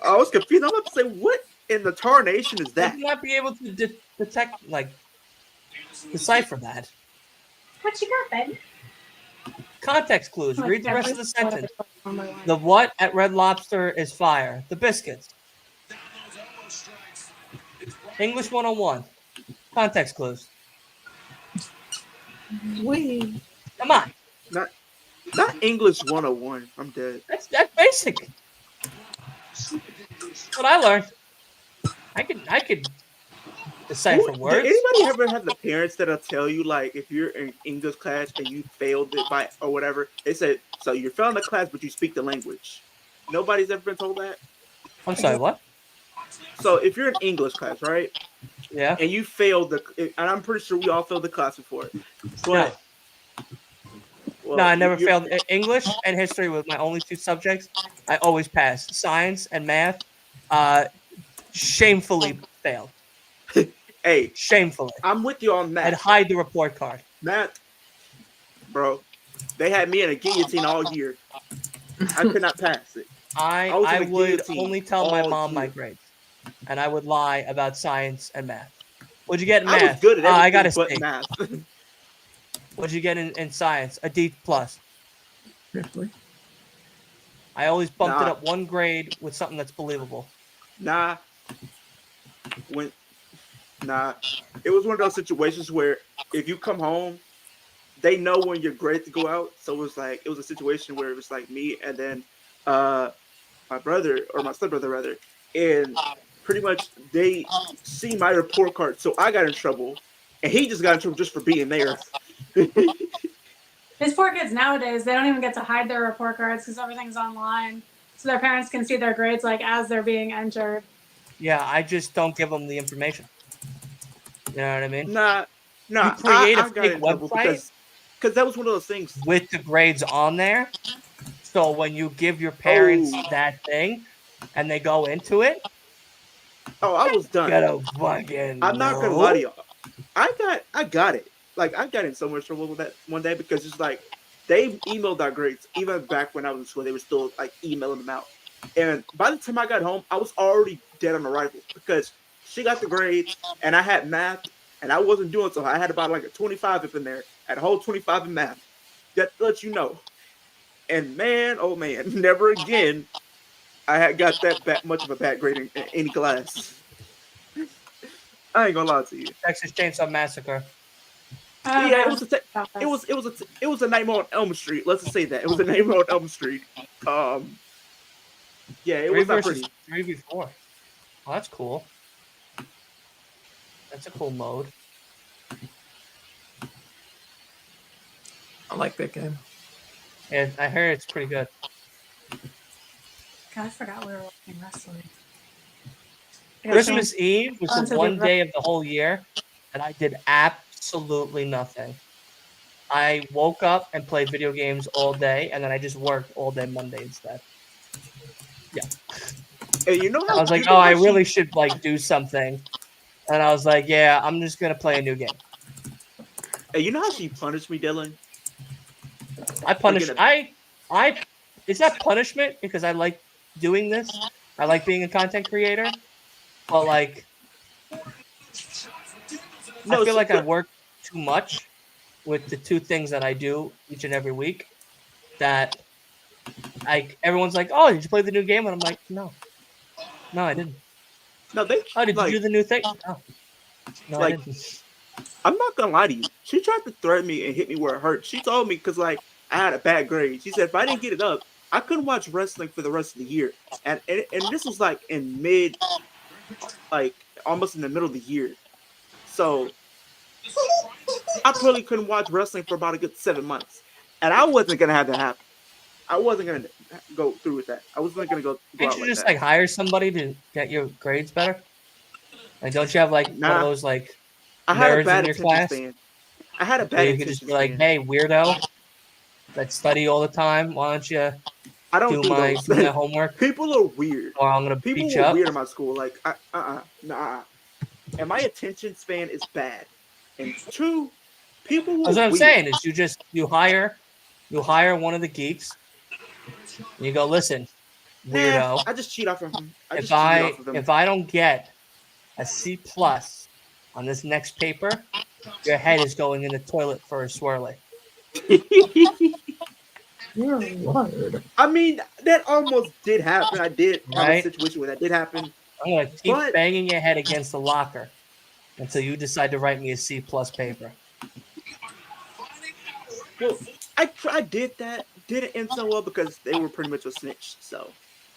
I was confused. I'm about to say, what in the tarnation is Would that? you not be able to detect, like, decipher that? What you got, baby? Context clues. Like Read the rest of the every- sentence. one by one. The what at Red Lobster is fire. The biscuits. English 101. Context clues. Wee. Come on. Not English 101. I'm dead. That's basic. That's what I learned. I could decipher Did words. anybody ever have the parents that'll tell you, like, if you're in English class and you failed it by or whatever, they said, so you're failing the class, but you speak the language. Nobody's ever been told that. I'm sorry, what? So if you're in English class, right, Yeah. and you failed and I'm pretty sure we all failed the class before, but well, No, I never you're- failed. English and history was my only two subjects. I always passed. Science and math, shamefully failed. Hey, Shamefully. I'm with you on I'd that. hide the report card. Matt, bro, they had me in a guillotine all year. I could not pass it. I was in I a would guillotine only tell my all mom my year. grades, and I would lie about science and math. What'd you get in I math? was good at everything I got a but C. math. What'd you get in science? A D plus. Really? I always bumped it Nah. up one grade with something that's believable. Nah. It was one of those situations where if you come home, they know when you're ready to go out. So it was a situation where it was like me and then my brother or my stepbrother rather, and pretty much they see my report card. So I got in trouble, and he just got in trouble just for being there. These poor kids nowadays, they don't even get to hide their report cards because everything's online. So their parents can see their grades like as they're being entered. Yeah, I just don't give them the information. You know what I mean? Nah. You create a I got fake in trouble website because that was one of those things. with the grades on there. So when you give your parents Oh. that thing and they go into it, Oh, I was done. get a fucking. I'm not gonna lie to y'all. I got it. Like I got in so much trouble with that one day because it's like they emailed our grades even back when I was in school. They were still like emailing them out. And by the time I got home, I was already dead on arrival because she got the grades and I had math and I wasn't doing so. I had about like a 25 up in there. I had a whole 25 in math. That lets you know. And man, oh man, never again I had got that much of a bad grade in any class. I ain't gonna lie to you. Texas Chainsaw Massacre. Yeah, it was a Nightmare on Elm Street. Let's just say that it was a Nightmare on Elm Street. Yeah, it 3 was not versus pretty. 3v4. Oh, that's cool. That's a cool mode. I like that game. And I heard it's pretty good. God, I forgot we were watching wrestling. Christmas Eve was Onto the the one re- day of the whole year that I did absolutely nothing. I woke up and played video games all day, and then I just worked all day Monday instead. And you know how I was like, you know oh, how I she- really should like do something. And I was like, yeah, I'm just gonna play a new game. And you know how she punished me, Dylan? I punish. Forget I. Is that punishment because I like doing this? I like being a content creator, but like, I feel like I work too much with the two things that I do each and every week. That everyone's like, oh, did you play the new game? And I'm like, no, I didn't. No, they. Oh, did like, you do the new thing? No, I like- didn't. I'm not gonna lie to you. She tried to threaten me and hit me where it hurt. She told me because like I had a bad grade. She said if I didn't get it up, I couldn't watch wrestling for the rest of the year. And this was like in mid, like almost in the middle of the year. So I probably couldn't watch wrestling for about a good 7 months, and I wasn't gonna have that happen. I wasn't gonna go through with that. I wasn't gonna go Can't out you like just that. like hire somebody to get your grades better? Like, don't you have like one of Nah, those like I had a nerds in bad your attention class span. I had a where bad you could just attention be like, span. "Hey, weirdo, that study all the time. Why don't you I don't do do my those. homework, People are weird. or I'm gonna People beat you were up?" weird in my school. Like, nah. And my attention span is bad. And two, people That's were what I'm weird. saying. Is you hire one of the geeks, and you go, "Listen, Nah, weirdo, I just cheat off of them. I if just cheated off of them. I don't get a C plus on this next paper, your head is going in the toilet for a swirly." You're a lord. I mean, that almost did happen. I did have a Right? situation where that did happen. I'm gonna keep But banging your head against the locker until you decide to write me a C plus paper. well, I did that. Didn't end so well because they were pretty much a snitch. So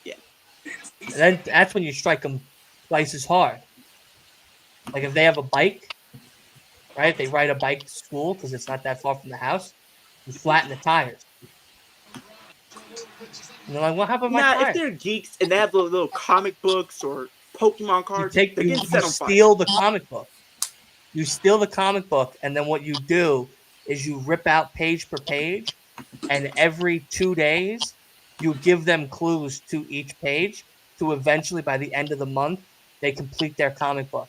yeah. And then that's when you strike them twice as hard. Like if they have a bike, right? They ride a bike to school because it's not that far from the house. You flatten the tires. And they're like, "What happened to my Now, if tires?" they're geeks and they have little comic books or Pokemon You cards, take they're you, getting you set on fire. steal the comic book. You steal the comic book, and then what you do is you rip out page per page, and every 2 days you give them clues to each page to eventually by the end of the month they complete their comic book.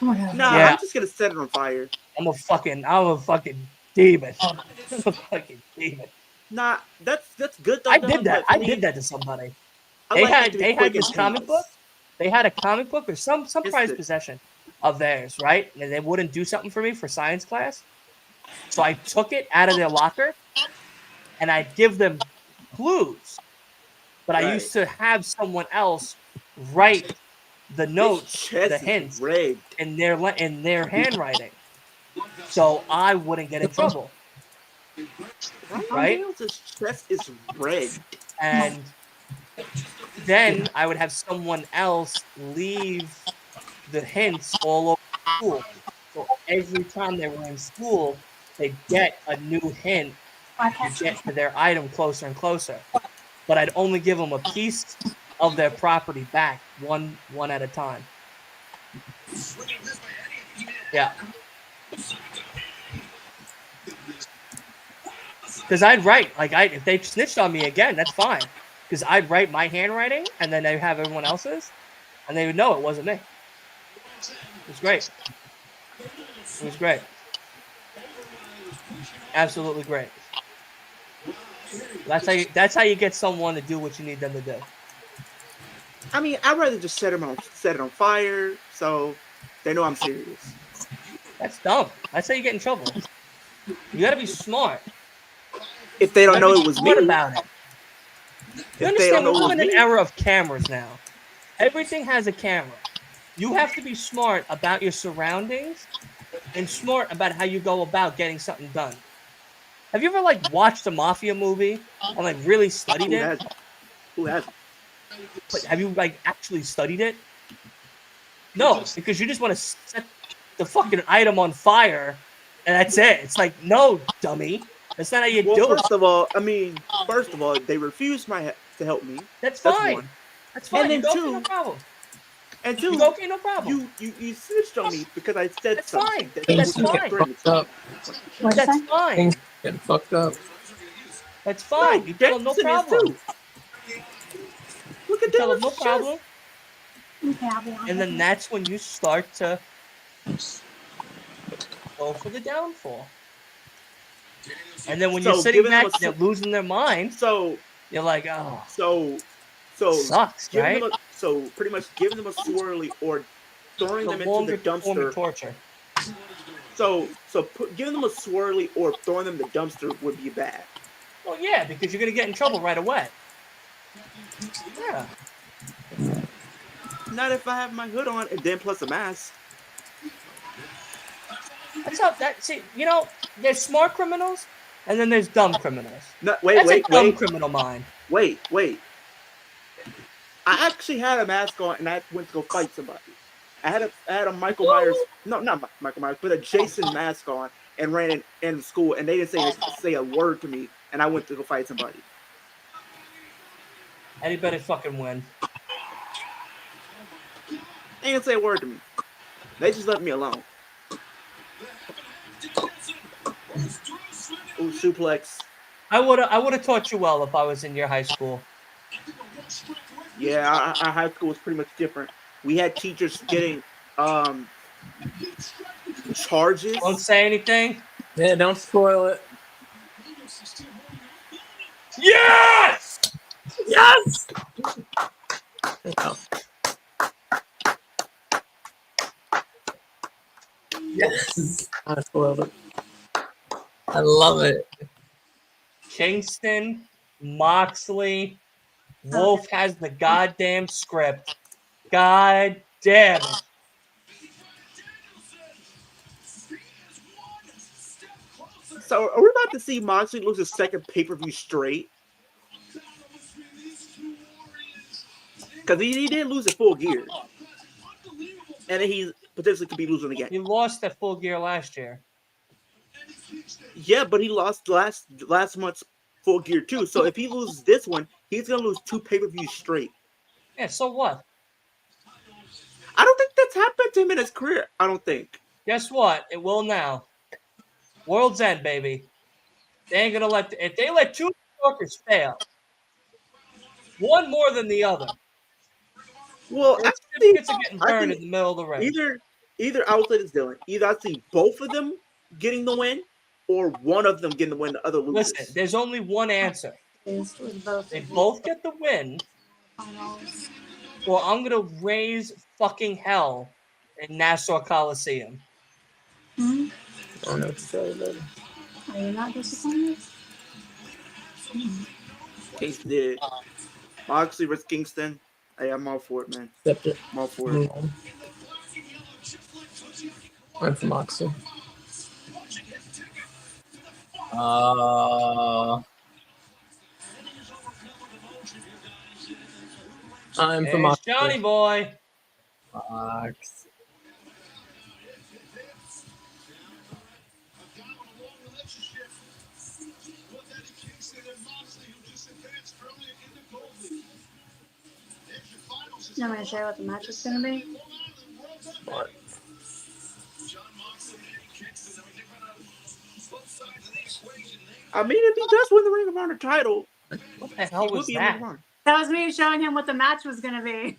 Oh my god. Nah, Yeah. I'm just gonna set it on fire. I'm a fucking demon. I'm a fucking demon. Nah, that's good though, I did Dylan. that. But for I me, did that to somebody. I They like it to be they quick had and this comic book. painless. They had a comic book or some prized Instant. possession of theirs, right? And they wouldn't do something for me for science class. So I took it out of their locker and I'd give them clues. But I Right. used to have someone else write the This notes, the chest is hints rigged. in their handwriting. So I wouldn't get in trouble. Right? This chest is rigged. And then I would have someone else leave the hints all over school. So every time they were in school, they'd get a new hint to get to their item closer and closer. But I'd only give them a piece of their property back, one at a time. Yeah. Because I'd write, if they snitched on me again, that's fine. Because I'd write my handwriting, and then they'd have everyone else's, and they would know it wasn't me. It was great. It was great. Absolutely great. That's how you get someone to do what you need them to do. I mean, I'd rather just set it on fire, so they know I'm serious. That's dumb. That's how you get in trouble. You got to be smart. If they don't know it was smart me, about it. You if they don't understand? know We it live was in an me, era of cameras now. Everything has a camera. You have to be smart about your surroundings and smart about how you go about getting something done. Have you ever watched a mafia movie and really studied it? Who hasn't? But have you actually studied it? No, because you just want to set the fucking item on fire and that's it. It's no, dummy. That's not how you do First of all, they refused to help me. That's fine. One. That's fine. And then you go, two, no problem. And two, you go, okay, no problem. You snitched on me because I said That's something. fine. Things That's get fine. fucked up. That's fine. Things get fucked up. That's fine. No, you tell them no problem. Look at tell them Dylan's no chest. problem. And then that's when you start to go for the downfall. And then when you're sitting back and they're losing their mind, you're like, oh, so sucks, right? So pretty much giving them a swirly or throwing them into the dumpster. Torture. So giving them a swirly or throwing them in the dumpster would be bad. Well, yeah, because you're gonna get in trouble right away. Yeah. Not if I have my hood on and then plus a mask. That's how there's smart criminals and then there's dumb criminals. No, That's a dumb criminal mind. Wait. I actually had a mask on and I went to go fight somebody. I had a Michael Myers, no, not Michael Myers, but a Jason mask on and ran in school and they didn't say a word to me and I went to go fight somebody. And he better fucking win. They didn't say a word to me. They just left me alone. Ooh, suplex. I would have taught you well if I was in your high school. Yeah, our high school was pretty much different. We had teachers getting charges. Don't say anything. Yeah, don't spoil it. Yes! Yes! No. Yes! I spoiled it. I love it. Kingston, Moxley, Wolf has the goddamn script. God damn it. So are we about to see Moxley lose his second pay-per-view straight? Because he did lose at Full Gear. And then he potentially could be losing again. He lost at Full Gear last year. Yeah, but he lost last month's Full Gear too. So if he loses this one, he's going to lose 2 pay-per-views straight. Yeah, so what? I don't think that's happened to him in his career. I don't think. Guess what? It will now. World's End, baby. They ain't gonna let if they let 2 workers fail, one more than the other. Well, Their certificates are getting burned in the middle of the ring. Either I will say this, Dylan. Either I see both of them getting the win, or one of them getting the win, the other loses. Listen, there's only one answer. They both get the win, or I'm gonna raise fucking hell in Nassau Coliseum. I don't know what to say, baby. Are you not disappointed? Kingston did it. Moxley versus Kingston. Hey, I'm all for it, man. Accept it. I'm all for it. I'm for Moxley. I'm for It's Moxley. Johnny Boy. Fox. You want me to share what the match is going to be? What? I mean, if he does win the Ring of Honor title, What the hell he will was be in Ring that? of Honor. That was me showing him what the match was going to be.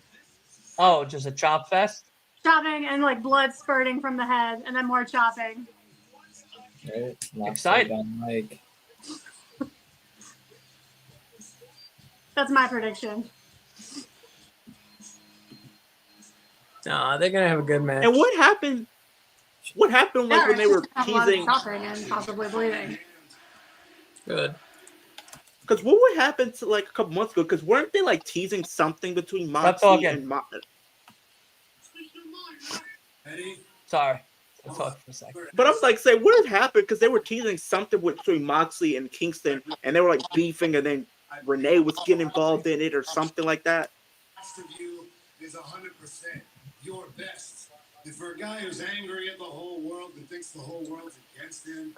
Oh, just a chop fest? Chopping and like blood spurting from the head, and then more chopping. Right? Not Excited. so bad, Mike. That's my prediction. Nah, they're gonna have a good match. And what happened? What happened like when they were have a lot of teasing? chopping and possibly bleeding. Good. Because what would happen to like a couple months ago? Because weren't they like teasing something between Stop Moxley talking. and Sorry. I'll talk for a second. But I'm like, say, what had happened? Because they were teasing something between Moxley and Kingston, and they were like beefing, and then Renee was getting involved in it or something like that. Best of you is 100% your best. And for a guy who's angry at the whole world and thinks the whole world's against him,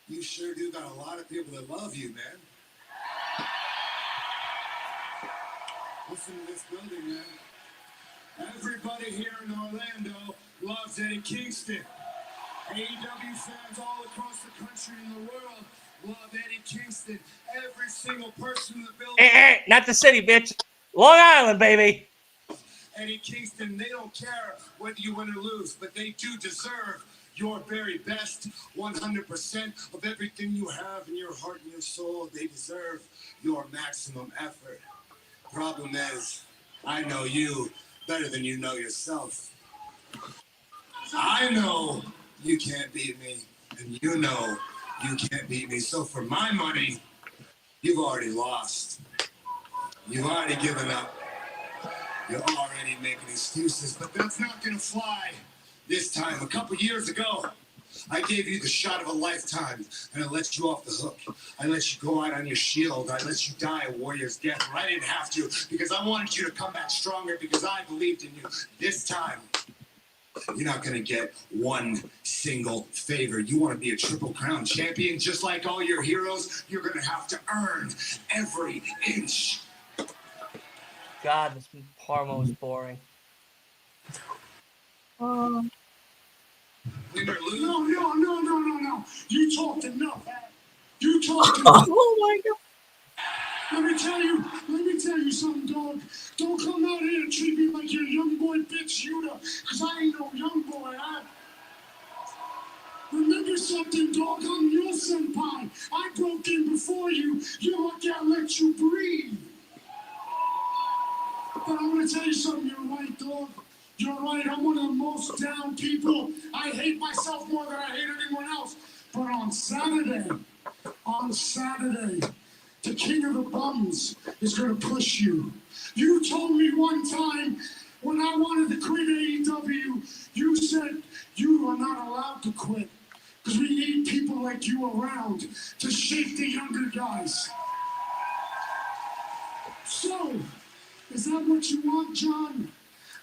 you sure do got a lot of people that love you, man. Listen to this building, man. Everybody here in Orlando loves Eddie Kingston. AEW fans all across the country and the world love Eddie Kingston. Every single person in the building. Not the city, bitch. Long Island, baby. Eddie Kingston, they don't care whether you win or lose, but they do deserve your very best, 100% of everything you have in your heart and your soul. They deserve your maximum effort. Problem is, I know you better than you know yourself. I know you can't beat me, and you know you can't beat me. So for my money, you've already lost. You've already given up. You're already making excuses, but that's not going to fly this time. A couple years ago, I gave you the shot of a lifetime, and I let you off the hook. I let you go out on your shield. I let you die a warrior's death, but I didn't have to because I wanted you to come back stronger because I believed in you. This time, You're not going to get one single favor. You want to be a Triple Crown champion just like all your heroes? You're going to have to earn every inch. God, this promo was boring. Win or lose? No. You talked enough. You talked enough. Oh my god. Let me tell you something, dog. Don't come out here and treat me like you're young boy bitch Yuta, because I ain't no young boy. Remember something, dog. I'm your senpai. I broke in before you. You're lucky I let you breathe. But I'm going to tell you something. You're right, dog. You're right. I'm one of the most down people. I hate myself more than I hate anyone else. But on Saturday, the king of the bums is going to push you. You told me one time when I wanted to quit AEW, you said you are not allowed to quit because we need people like you around to shape the younger guys. So, is that what you want, John?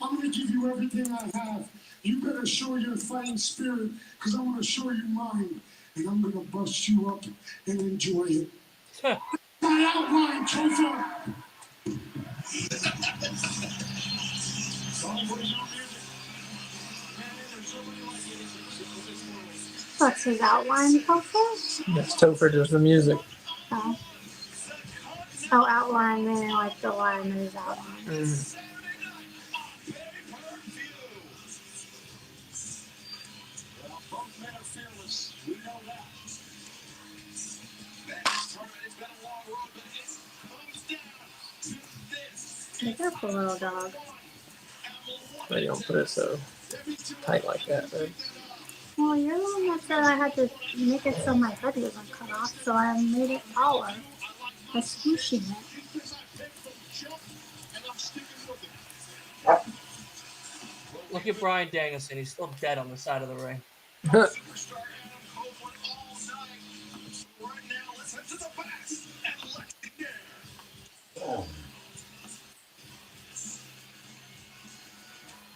I'm going to give you everything I have. You better show your fighting spirit because I'm going to show you mine. And I'm going to bust you up and enjoy it. My outline, Topher. What's his outline, Topher? Yes, Topher does the music. Oh. Oh, outline meaning like the line that is outlined. Both men are fearless. We know that. This tournament has been a long road, but it comes down to this. Be careful, little dog. They don't put it so tight like that, though. Well, you're the one that said I had to make it so my head wasn't cut off, so I made it taller by squishing it. Look at Bryan Danielson. He's still dead on the side of the ring.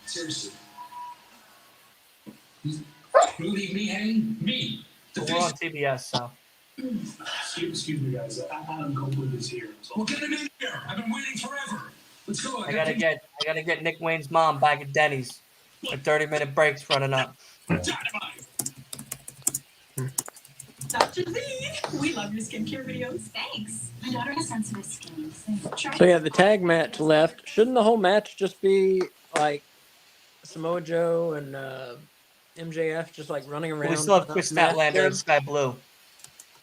Seriously. Who leave me hanging? Me. But we're on TBS, so. Excuse me, guys. Adam Copeland is here. Well, get him in here. I've been waiting forever. Let's go. I gotta get Nick Wayne's mom back at Denny's. A 30-minute break's running up. Dynamite. Dr. Lee, we love your skincare videos. Thanks. My daughter has sensitive skin. So yeah, the tag match left. Shouldn't the whole match just be like Samoa Joe and MJF just like running around? We still have Chris Statlander and Sky Blue.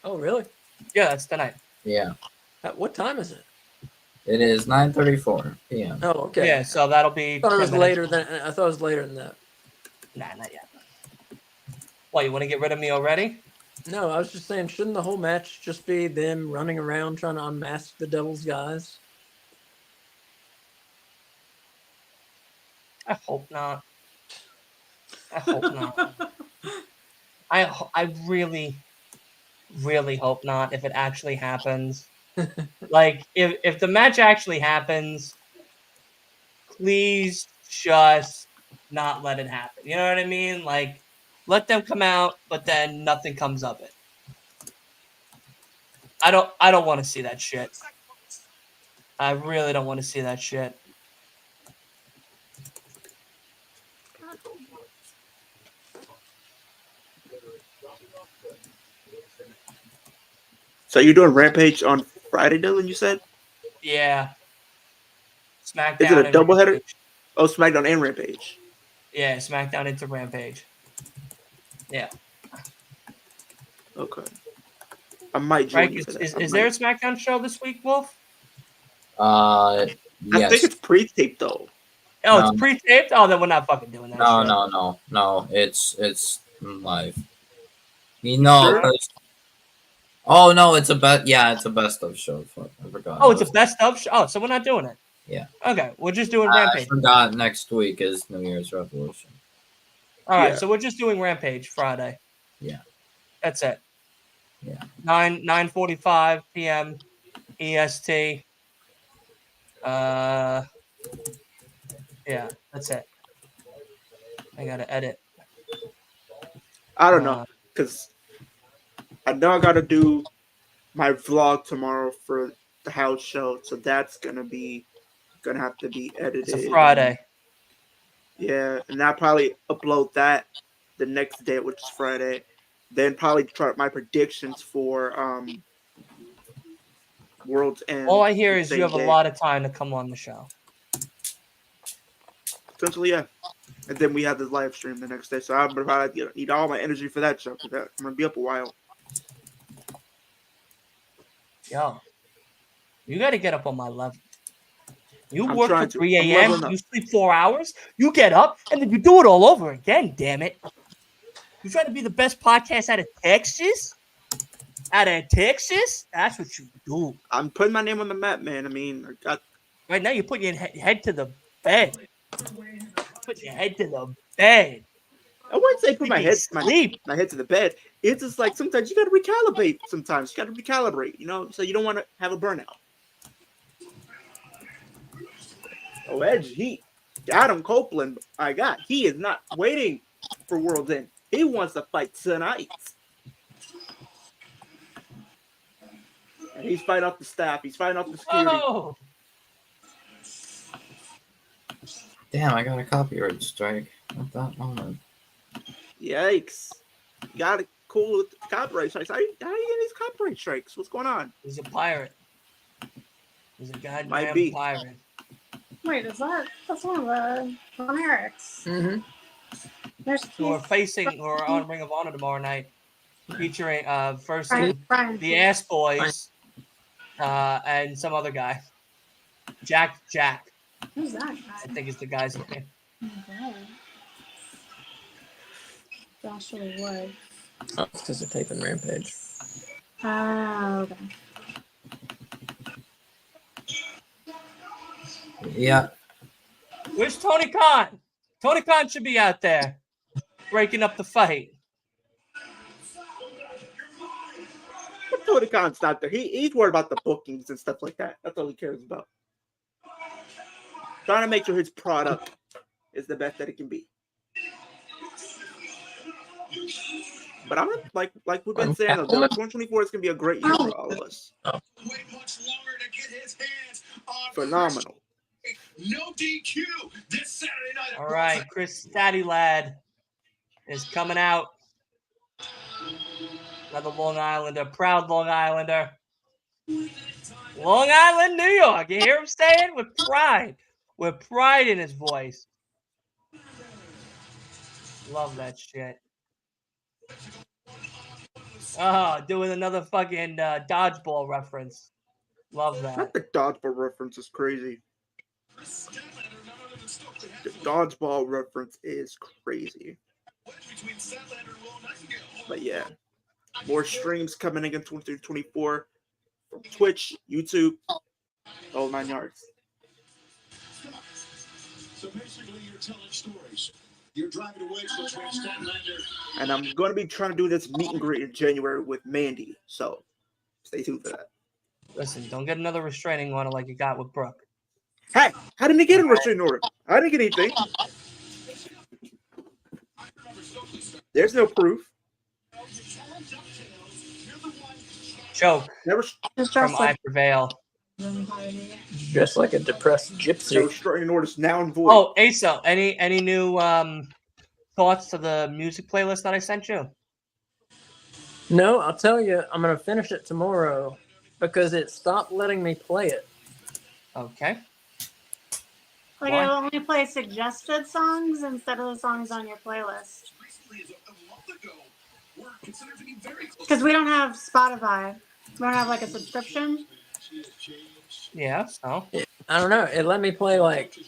Oh really? Yeah, that's tonight. Yeah. What time is it? It is 9:34 p.m. Oh okay. Yeah, so that'll be. I thought it 10 was minutes. later than I thought it was later than that. Nah, not yet. What, you want to get rid of me already? No, I was just saying, shouldn't the whole match just be them running around trying to unmask the Devil's guys? I hope not. I hope not. I really, really hope not. If it actually happens, like if the match actually happens, please just not let it happen. You know what I mean? Like, let them come out, but then nothing comes of it. I don't want to see that shit. I really don't want to see that shit. So you're doing Rampage on Friday, Dylan? You said? Yeah. SmackDown. Is it a and doubleheader? Rampage. Oh, SmackDown and Rampage. Yeah, SmackDown into Rampage. Yeah. Okay. I might join Right? you for that. Is there a SmackDown show this week, Wolf? Yes. I think it's pre-taped though. Oh, No. it's pre-taped? Oh, then we're not fucking doing that shit. No. It's live. You know, Sure? 'cause- oh no, it's a it's a best of show. Fuck, I forgot. Oh, it's a best of show? Oh, so we're not doing it. Yeah. Okay, we're just doing I Rampage. forgot next week is New Year's Revolution. All right, Yeah. so we're just doing Rampage Friday. Yeah. That's it. Yeah. 9:45 p.m. EST. Yeah, that's it. I gotta edit. I don't know, because I know I gotta do my vlog tomorrow for the house show, so that's gonna have to be edited. It's a Friday. Yeah, and I'll probably upload that the next day, which is Friday. Then probably try my predictions for World's End. All I hear the is you same have a day. lot of time to come on the show. Potentially, yeah. And then we have the live stream the next day, so I'm probably need all my energy for that show. I'm gonna be up a while. Yo, you got to get up on my level. You I'm work trying till to. 3 I'm a.m., leveling up. you sleep 4 hours, you get up, and then you do it all over again, damn it. You trying to be the best podcast out of Texas? Out of Texas? That's what you do. I'm putting my name on the map, man. I mean, I got Right now, you're putting your head to the bed. Put your head to the bed. I wouldn't say put my head Sleep. my head to the bed. It's just like sometimes you got to recalibrate. Sometimes you got to recalibrate, so you don't want to have a burnout. Oh, Edge, he Adam Copeland. He is not waiting for World's End. He wants to fight tonight. And he's fighting off the staff. He's fighting off the security. Oh, Damn, I got a copyright strike at that moment. Yikes! You got to cool with the copyright strikes. How are you getting these copyright strikes? What's going on? he's a pirate. He's a Might goddamn be. pirate. Wait, that's one of the Von Erichs. Mm-hmm. There's So we're on Ring of Honor tomorrow night, featuring first Brian. the Ass Boys, and some other guy. Jack. Who's that I guy? think is the guy's name. Okay. Joshua Wood. Oh, it's because they're taping Rampage. Oh, okay. Yeah, Where's Tony Khan? Tony Khan should be out there breaking up the fight. But Tony Khan's not there. He's worried about the bookings and stuff like that. That's all he cares about. Trying to make sure his product is the best that it can be. But I'm like we've been saying, 2024 is gonna be a great year for all of us. Wait much longer to get his hands on Phenomenal. No DQ this Saturday night. All right, Chris Statty Lad is coming out. Another Long Islander, proud Long Islander. Long Island, New York. You hear him saying? With pride. With pride in his voice. Love that shit. Oh, doing another fucking dodgeball reference. Love that. Not the dodgeball reference is crazy. The dodgeball reference is crazy. But yeah, more streams coming in 2024 from Twitch, YouTube, all 9 yards. So basically, you're telling stories. You're driving away from Statlander. And I'm going to be trying to do this meet and greet in January with Mandy. So stay tuned for that. Listen, don't get another restraining order like you got with Brooke. Hey, how didn't he get a restraining order? I didn't get anything. There's no proof. Choke Never Just from dressed I like Prevail. Dressed like a depressed no gypsy. restraining orders now in void. Oh, Asa, any new thoughts to the music playlist that I sent you? No, I'll tell you, I'm going to finish it tomorrow because it stopped letting me play it. Okay. Like Why? it'll only play suggested songs instead of the songs on your playlist. Because we don't have Spotify. We don't have like a subscription. Yeah, so. I don't know. It let me play like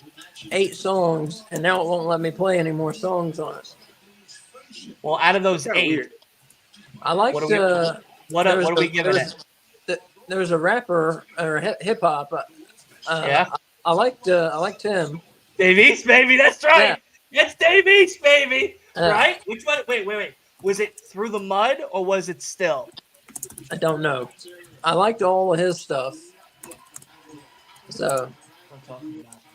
8 songs, and now it won't let me play any more songs on it. Well, out of those Kinda 8, weird. I liked What are we giving it? There was a rapper or hip hop. Yeah. I liked him. Dave East, baby. That's right. It's Dave East, baby. Uh, Right? Which one? Wait. Was it Through the Mud or was it Still? I don't know. I liked all of his stuff. So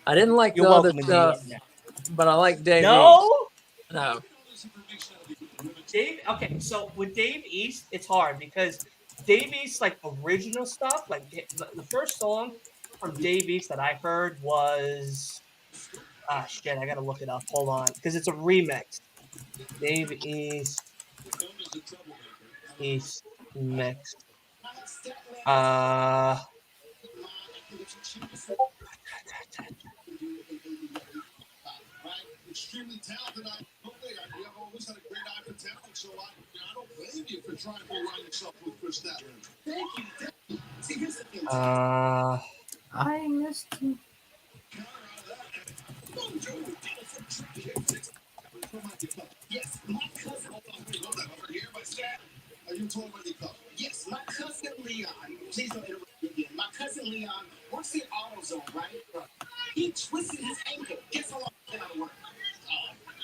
I didn't like You're the other welcome in stuff, the internet. but I like Dave. No, No. Dave. Okay, so with Dave East, it's hard because Dave East, like original stuff, like the first song from Dave East that I heard was shit. I gotta look it up. Hold on, because it's a remix. Dave East mix. Uh, Extremely talented. You have always had a great eye for talent, so I don't blame you for trying to align yourself with Chris Statler. Thank you. See, here's the thing. I missed you. Yes, my cousin. Over here, my dad. Are you told by your cousin? Yes, my cousin Leon. Please don't interrupt me again. My cousin Leon works in AutoZone, right? He twisted his ankle. Guess how long he's been out of work?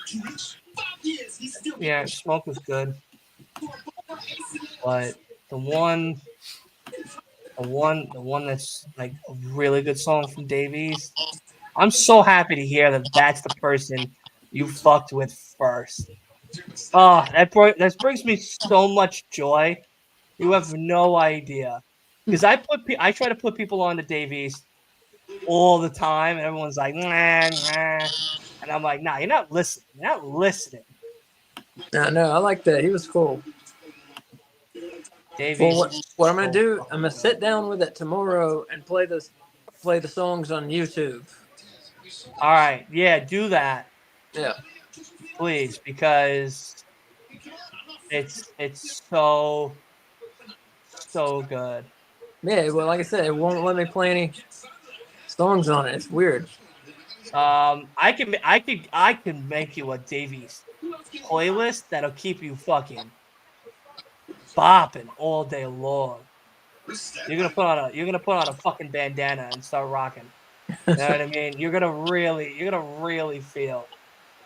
2 weeks. 5 years. He's still. yeah, Smoke was good, but the one that's like a really good song from Dave East. I'm so happy to hear that that's the person you fucked with first. Oh, that brings me so much joy. You have no idea. Because I try to put people on to Dave East all the time, and everyone's like, nah, nah. And I'm like, nah, you're not listening. You're not listening. No, I like that. He was cool. Dave Well, East. what I'm gonna do? I'm gonna sit down with it tomorrow and play the songs on YouTube. All right, yeah, do that, Yeah. please, because it's so good. Yeah. Well, like I said, it won't let me play any songs on it. It's weird. I can make you a Dave East playlist that'll keep you fucking bopping all day long. You're gonna put on a fucking bandana and start rocking. You know what I mean? You're gonna really feel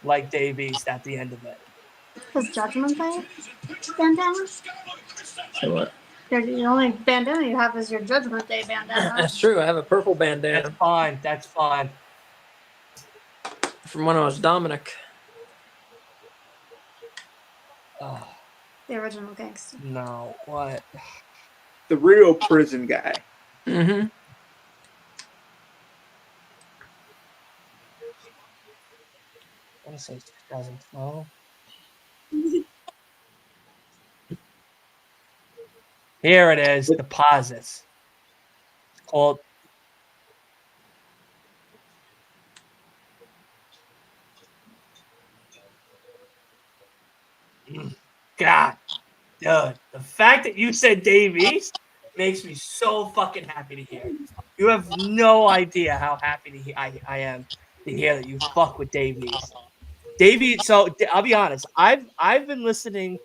like Dave East at the end of it. His Judgment Day bandana? So what? The only bandana you have is your Judgment Day bandana. That's true. I have a purple bandana That's fine. That's fine. from when I was Dominic. Oh, The original gangster. no, what? The real prison guy. Mm-hmm. I want to say 2012. Here it is. Deposits. It's called. God, dude, the fact that you said Dave East makes me so fucking happy to hear. You have no idea how happy I am to hear that you fuck with Dave East. Dave East, so I'll be honest. I've been listening.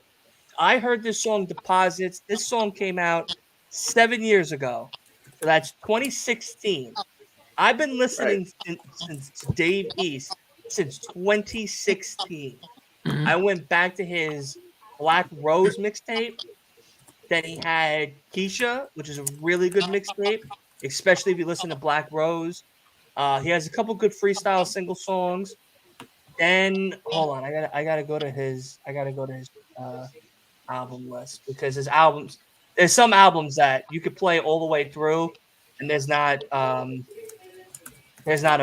I heard this song Deposits. This song came out 7 years ago. So that's 2016. I've been listening since Dave East since 2016. Mm-hmm. I went back to his Black Rose mixtape. Then he had Keisha, which is a really good mixtape, especially if you listen to Black Rose. He has a couple good freestyle single songs. Then hold on, I gotta go to his album list because there's some albums that you could play all the way through, and there's not a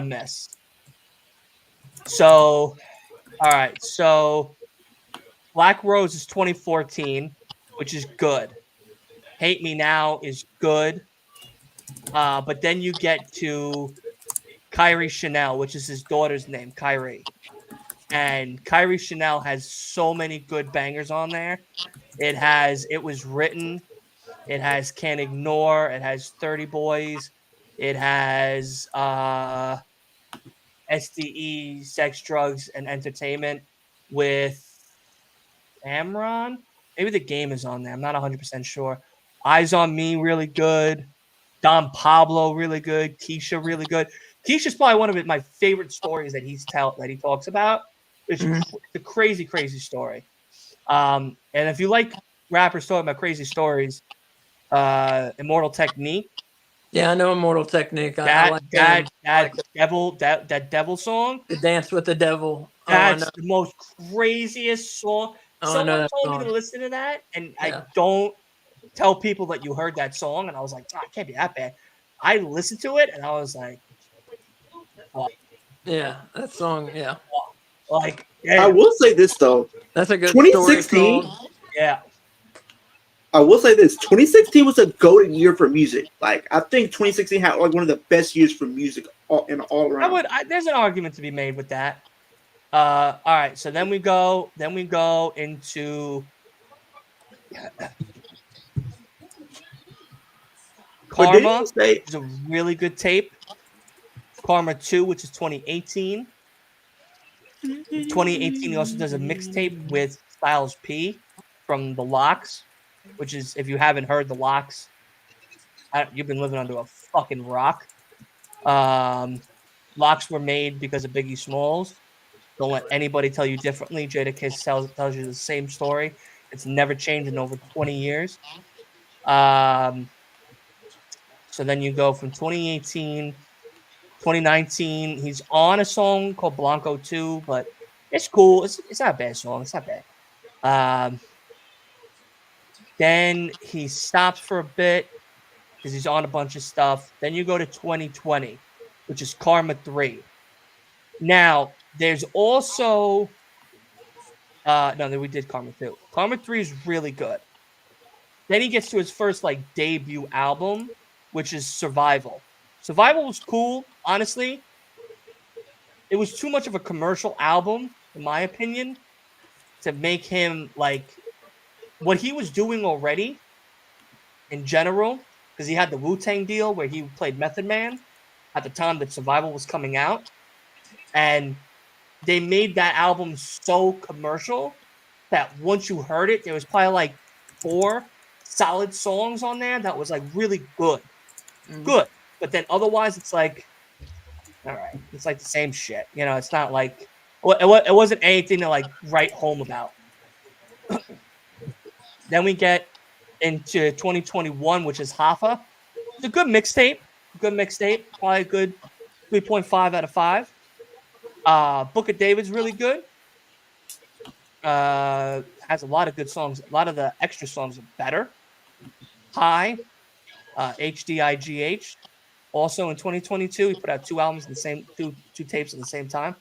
miss. So all right, so Black Rose is 2014, which is good. Hate Me Now is good. But then you get to Kyrie Chanel, which is his daughter's name, Kyrie. And Kyrie Chanel has so many good bangers on there. It Was Written. It has Can't Ignore. It has 30 Boys. It has SDE, Sex, Drugs, and Entertainment with Amron. Maybe The Game is on there. I'm not 100% sure. Eyes on Me, really good. Don Pablo, really good. Keisha, really good. Keisha's probably one of my favorite stories that he talks about. It's a crazy, crazy story. And if you like rappers talking about crazy stories, Immortal Technique. Yeah, I know Immortal Technique. I That like them. like that devil song. the Dance with the Devil. That's the most craziest song. Oh, I know Someone that told me song. to listen to that, and I Yeah. don't tell people that you heard that song. And I was like, oh, it can't be that bad. I listened to it, and I was like, Yeah, that song. Yeah, like, I yeah, will say this though. that's a good story 2016. song. yeah. I will say this: 2016 was a golden year for music. Like I think 2016 had like one of the best years for music all around. There's an argument to be made with that. All right, so then we go into But didn't Karma, you say which is a really good tape. Karma 2, which is 2018. 2018, he also does a mixtape with Styles P from the Locks, which is, if you haven't heard the Locks, you've been living under a fucking rock. Locks were made because of Biggie Smalls. Don't let anybody tell you differently. Jadakiss tells you the same story. It's never changed in over 20 years. So then you go from 2018, 2019. He's on a song called Blanco 2, but it's cool. It's not a bad song. It's not bad. Then he stops for a bit because he's on a bunch of stuff. Then you go to 2020, which is Karma 3. Now, there's also no, we did Karma 2. Karma 3 is really good. Then he gets to his first like debut album, which is Survival. Survival was cool, honestly. It was too much of a commercial album, in my opinion, to make him like what he was doing already in general, because he had the Wu-Tang deal where he played Method Man at the time that Survival was coming out. And they made that album so commercial that once you heard it, there was probably like 4 solid songs on there that was like really good. Good. But then otherwise, it's like, all right, it's like the same shit. You know, it's not like, it wasn't anything to like write home about. Then we get into 2021, which is Hoffa. It's a good mixtape. Probably a good 3.5 out of 5. Book of David's really good. Has a lot of good songs. A lot of the extra songs are better. High, HDIGH. Also in 2022, he put out 2 albums in the same two tapes at the same time.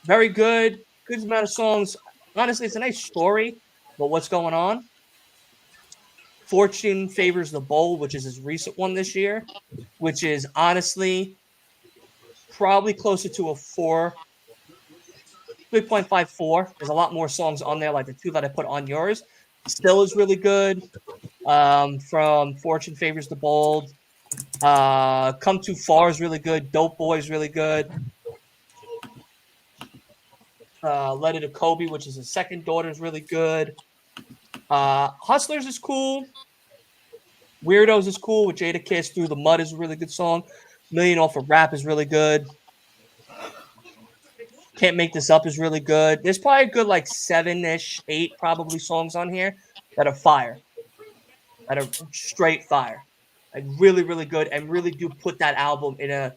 Very good. Good amount of songs. Honestly, it's a nice story about what's going on. Fortune Favors the Bold, which is his recent one this year, which is honestly probably closer to a 3.54. There's a lot more songs on there, like the 2 that I put on yours. Still is really good. From Fortune Favors the Bold. Come Too Far is really good. Dope Boy is really good. Letter to Kobe, which is his second daughter, is really good. Hustlers is cool. Weirdos is cool with Jadakiss. Through the Mud is a really good song. Million Off of Rap is really good. Can't Make This Up is really good. There's probably a good like 7-ish, 8 probably songs on here that are fire. That are straight fire. Like really, really good, and really do put that album in a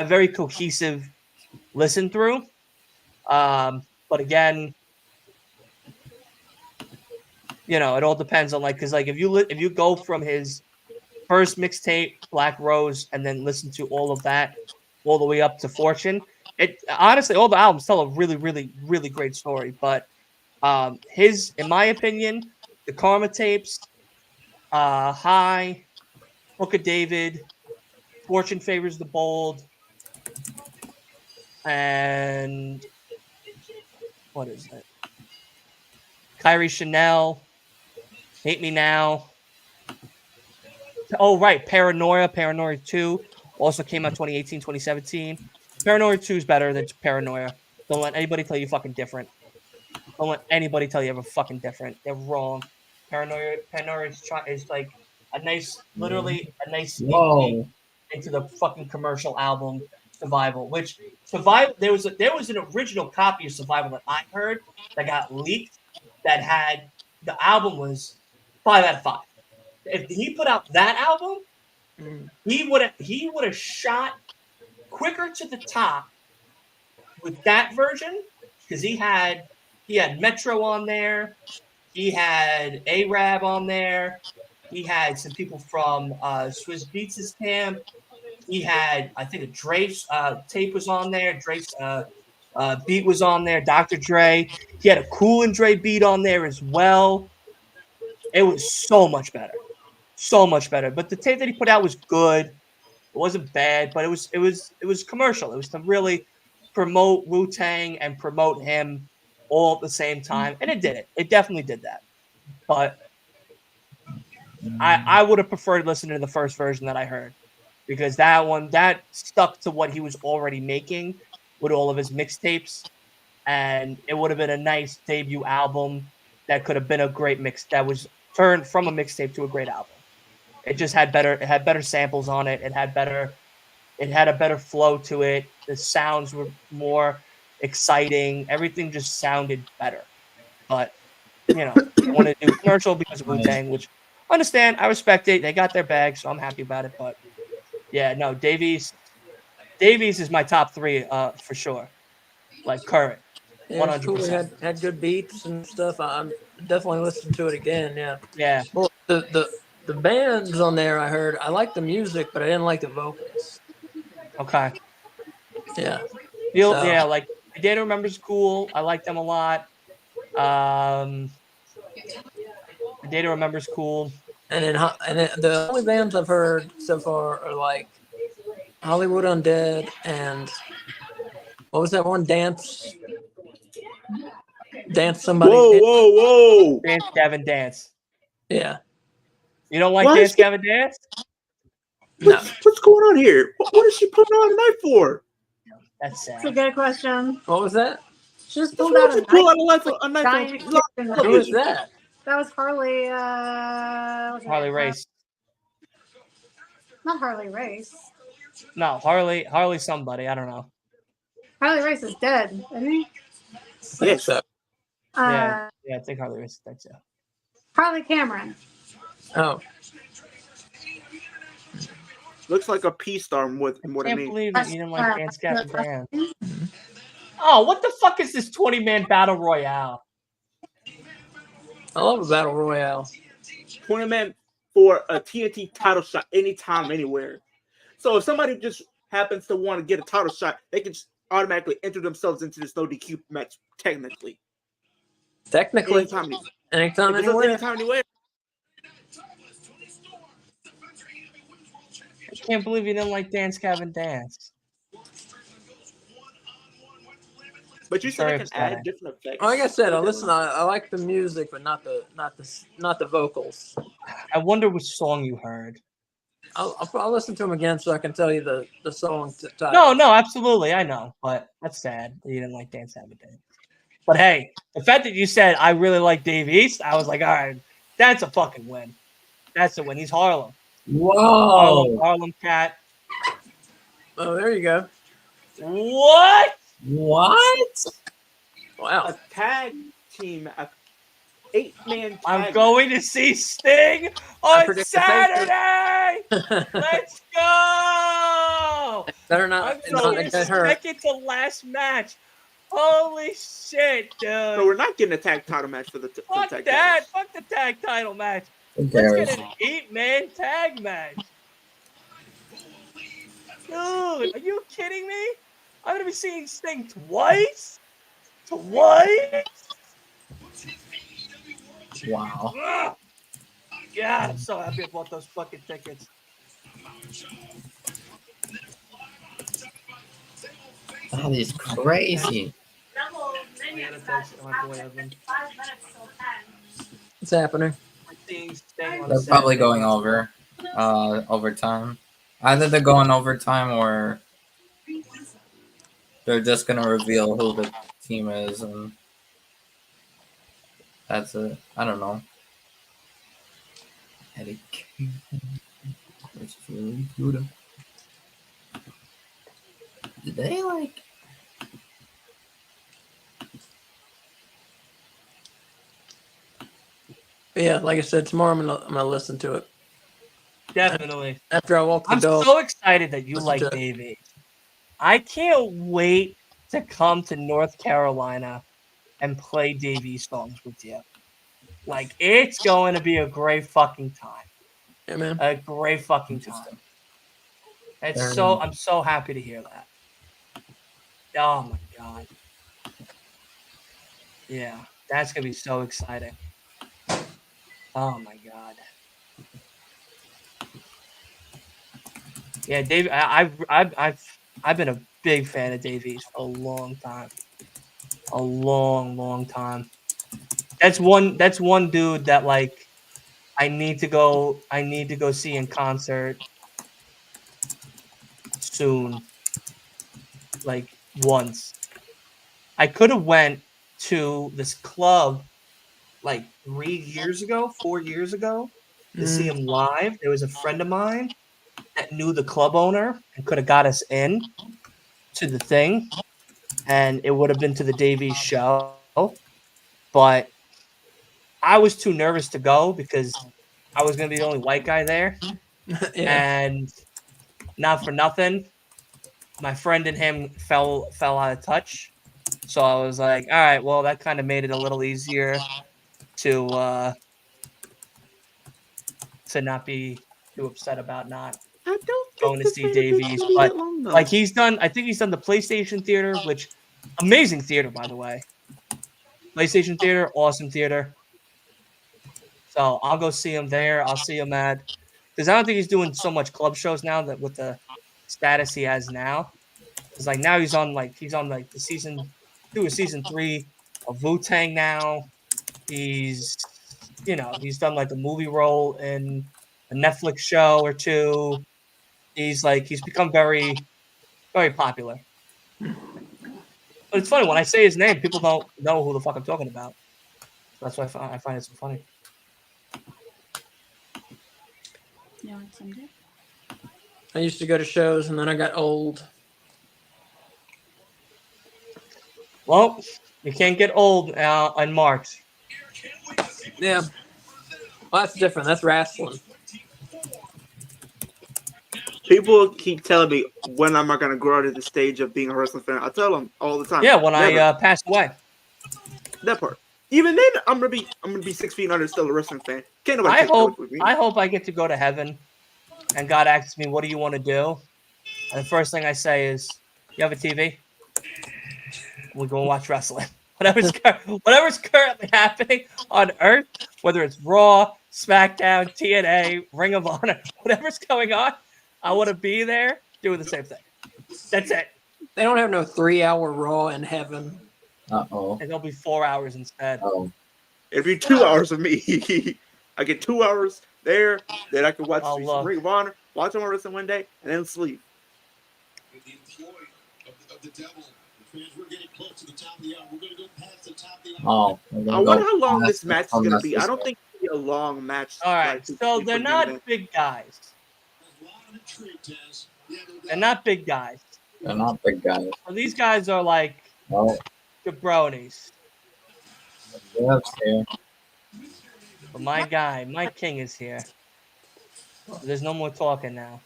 very cohesive listen through. But again, you know, it all depends on like, because like if you go from his first mixtape, Black Rose, and then listen to all of that all the way up to Fortune, it honestly all the albums tell a really, really, really great story. But in my opinion, the Karma tapes, High, Book of David, Fortune Favors the Bold, and what is it? Kyrie Chanel, Hate Me Now. Oh, right. Paranoia 2 also came out 2018, 2017. Paranoia 2 is better than Paranoia. Don't let anybody tell you fucking different. Don't let anybody tell you ever fucking different. They're wrong. Paranoia is like a nice, literally a nice sneak peek into the fucking commercial album Survival, which there was an original copy of Survival that I heard that got leaked that had the album was 5 out of 5. If he put out that album, he would have shot quicker to the top with that version because he had Metro on there, he had Arab on there, he had some people from Swiss Beats' camp. He had, I think, a Drake's tape was on there. Drake's beat was on there. Dr. Dre. He had a Cool and Dre beat on there as well. It was so much better, so much better. But the tape that he put out was good. It wasn't bad, but it was commercial. It was to really promote Wu-Tang and promote him all at the same time, and it did it. It definitely did that. But I would have preferred listening to the first version that I heard because that stuck to what he was already making with all of his mixtapes, and it would have been a nice debut album that could have been a great mix that was turned from a mixtape to a great album. It just had better samples on it. It had a better flow to it. The sounds were more exciting. Everything just sounded better. But I want to do commercial because of Wu-Tang, which I understand. I respect it. They got their bag, so I'm happy about it. But yeah, no, Davies is my top 3 for sure. Like current. Yeah, it was cool. It had good beats and stuff. I'm definitely listening to it again. Yeah. Yeah. Well, the bands on there, I heard. I liked the music, but I didn't like the vocals. Okay. Yeah. Yeah, like Data Remembers cool. I like them a lot. Data Remembers cool. And then the only bands I've heard so far are like Hollywood Undead and what was that one? Dance somebody. Whoa. Dance Gavin Dance. Yeah. You don't like Dance Gavin Dance? No. What's going on here? What is she putting on tonight for? That's sad. That's a good question. What was that? She just pulled out a knife. Who is that? That was Harley. Harley Race. Not Harley Race. No, Harley somebody. I don't know. Harley Race is dead, isn't he? Yes. So. Yeah, I think Harley Race. I think so. Harley Cameron. Oh. Looks like a P-star more than me. I can't believe that you didn't like Dance Gavin Dance. Oh, what the fuck is this 20-man battle royale? I love a battle royale. 20-man for a TNT title shot anytime, anywhere. So if somebody just happens to want to get a title shot, they can just automatically enter themselves into this no DQ match. Technically, anytime, anywhere. I can't believe you didn't like Dance Gavin Dance. But you said I can add different effects. Like I said, I like the music, but not the vocals. I wonder which song you heard. I'll listen to them again so I can tell you the song title. No, absolutely, I know, but that's sad that you didn't like Dance Gavin Dance. But hey, the fact that you said I really like Dave East, I was like, all right, that's a fucking win. That's a win. He's Harlem. Whoa. Harlem Cat. Oh, there you go. What? Wow. A tag team, a 8-man tag. I'm going to see Sting on Saturday. Let's go. Better not. I'm going to second to last match. Holy shit, dude. So we're not getting a tag title match for the Fuck tag that. Fuck the tag title match. Let's get an 8-man tag match. Dude, are you kidding me? I'm going to be seeing Sting twice? Wow. Yeah, I'm so happy about those fucking tickets. That is crazy. What's happening? They're probably going over overtime. Either they're going overtime or they're just gonna reveal who the team is, and that's it. I don't know. Eddie versus Luda. Did they like? Yeah, like I said, tomorrow I'm gonna listen to it. Definitely. After I walk the dog. I'm so excited that you like Davey. I can't wait to come to North Carolina and play Davies songs with you. Like, it's going to be a great fucking time. Yeah, man. A great fucking time. I'm so happy to hear that. Oh my god. Yeah, that's gonna be so exciting. Oh my god. Yeah, Dave. I've been a big fan of Davies for a long time. A long time. That's one dude that like I need to go see in concert soon. Like once. I could have went to this club like 3 years ago, 4 years ago to see him live. There was a friend of mine that knew the club owner and could have got us in to the thing, and it would have been to the Davies show. But I was too nervous to go because I was gonna be the only white guy there, Yeah. and not for nothing, my friend and him fell out of touch. So I was like, all right, well, that kind of made it a little easier to not be too upset about not I don't going think to this see main event's Davies. gonna be But that long though. like I think he's done the PlayStation Theater, which amazing theater, by the way. PlayStation Theater, awesome theater. So I'll go see him there. I'll see him at because I don't think he's doing so much club shows now that with the status he has now. Because like now he's on like the season 3 of Wu Tang now. He's he's done like a movie role in a Netflix show or two. He's become very popular. But it's funny when I say his name, people don't know who the fuck I'm talking about. So that's why I find it so funny. You want some dip? I used to go to shows and then I got old. Well, you can't get old in March. Yeah. Well, that's different. That's wrestling. People keep telling me when am I gonna grow to the stage of being a wrestling fan. I tell them all the time. Yeah, when Never. I passed away. That part. Even then, I'm gonna be 6 feet under, still a wrestling fan. Can't nobody I take that away hope from me. I hope I get to go to heaven, and God asks me, "What do you want to do?" And the first thing I say is, "You have a TV? We go and watch wrestling." Whatever's currently happening on Earth, whether it's Raw, SmackDown, TNA, Ring of Honor, whatever's going on, I want to be there doing the same thing. That's it. They don't have no 3-hour Raw in heaven. Uh-oh. And it'll be 4 hours instead. Oh. It'd be 2 hours of me. I get 2 hours there, then I can watch Oh, some look. Ring of Honor, watch some wrestling one day, and then sleep. In the employ of the devil. Fans, we're getting close to the top of the hour. We're going to go past the top of the hour. Oh. I wonder how long this match is gonna be. I don't think it'll be a long match. All right, like, to so be they're for the main not event. big guys. A lot of intrigue, Taz. Yeah, no doubt. They're not big guys. They're not big guys. So these guys are like Oh, jabronis. that's here. But my guy, my king is here. There's no more talking now.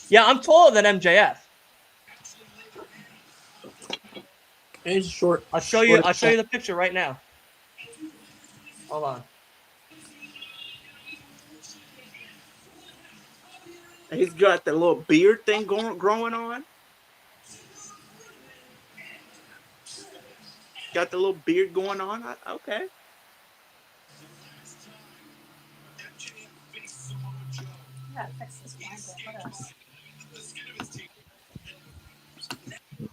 Yeah, I'm taller than MJF. He's short. I'll show you the picture right now. Hold on. And he's got that little beard thing growing on. Got the little beard going on. Okay. Yeah, fix this blanket. What else?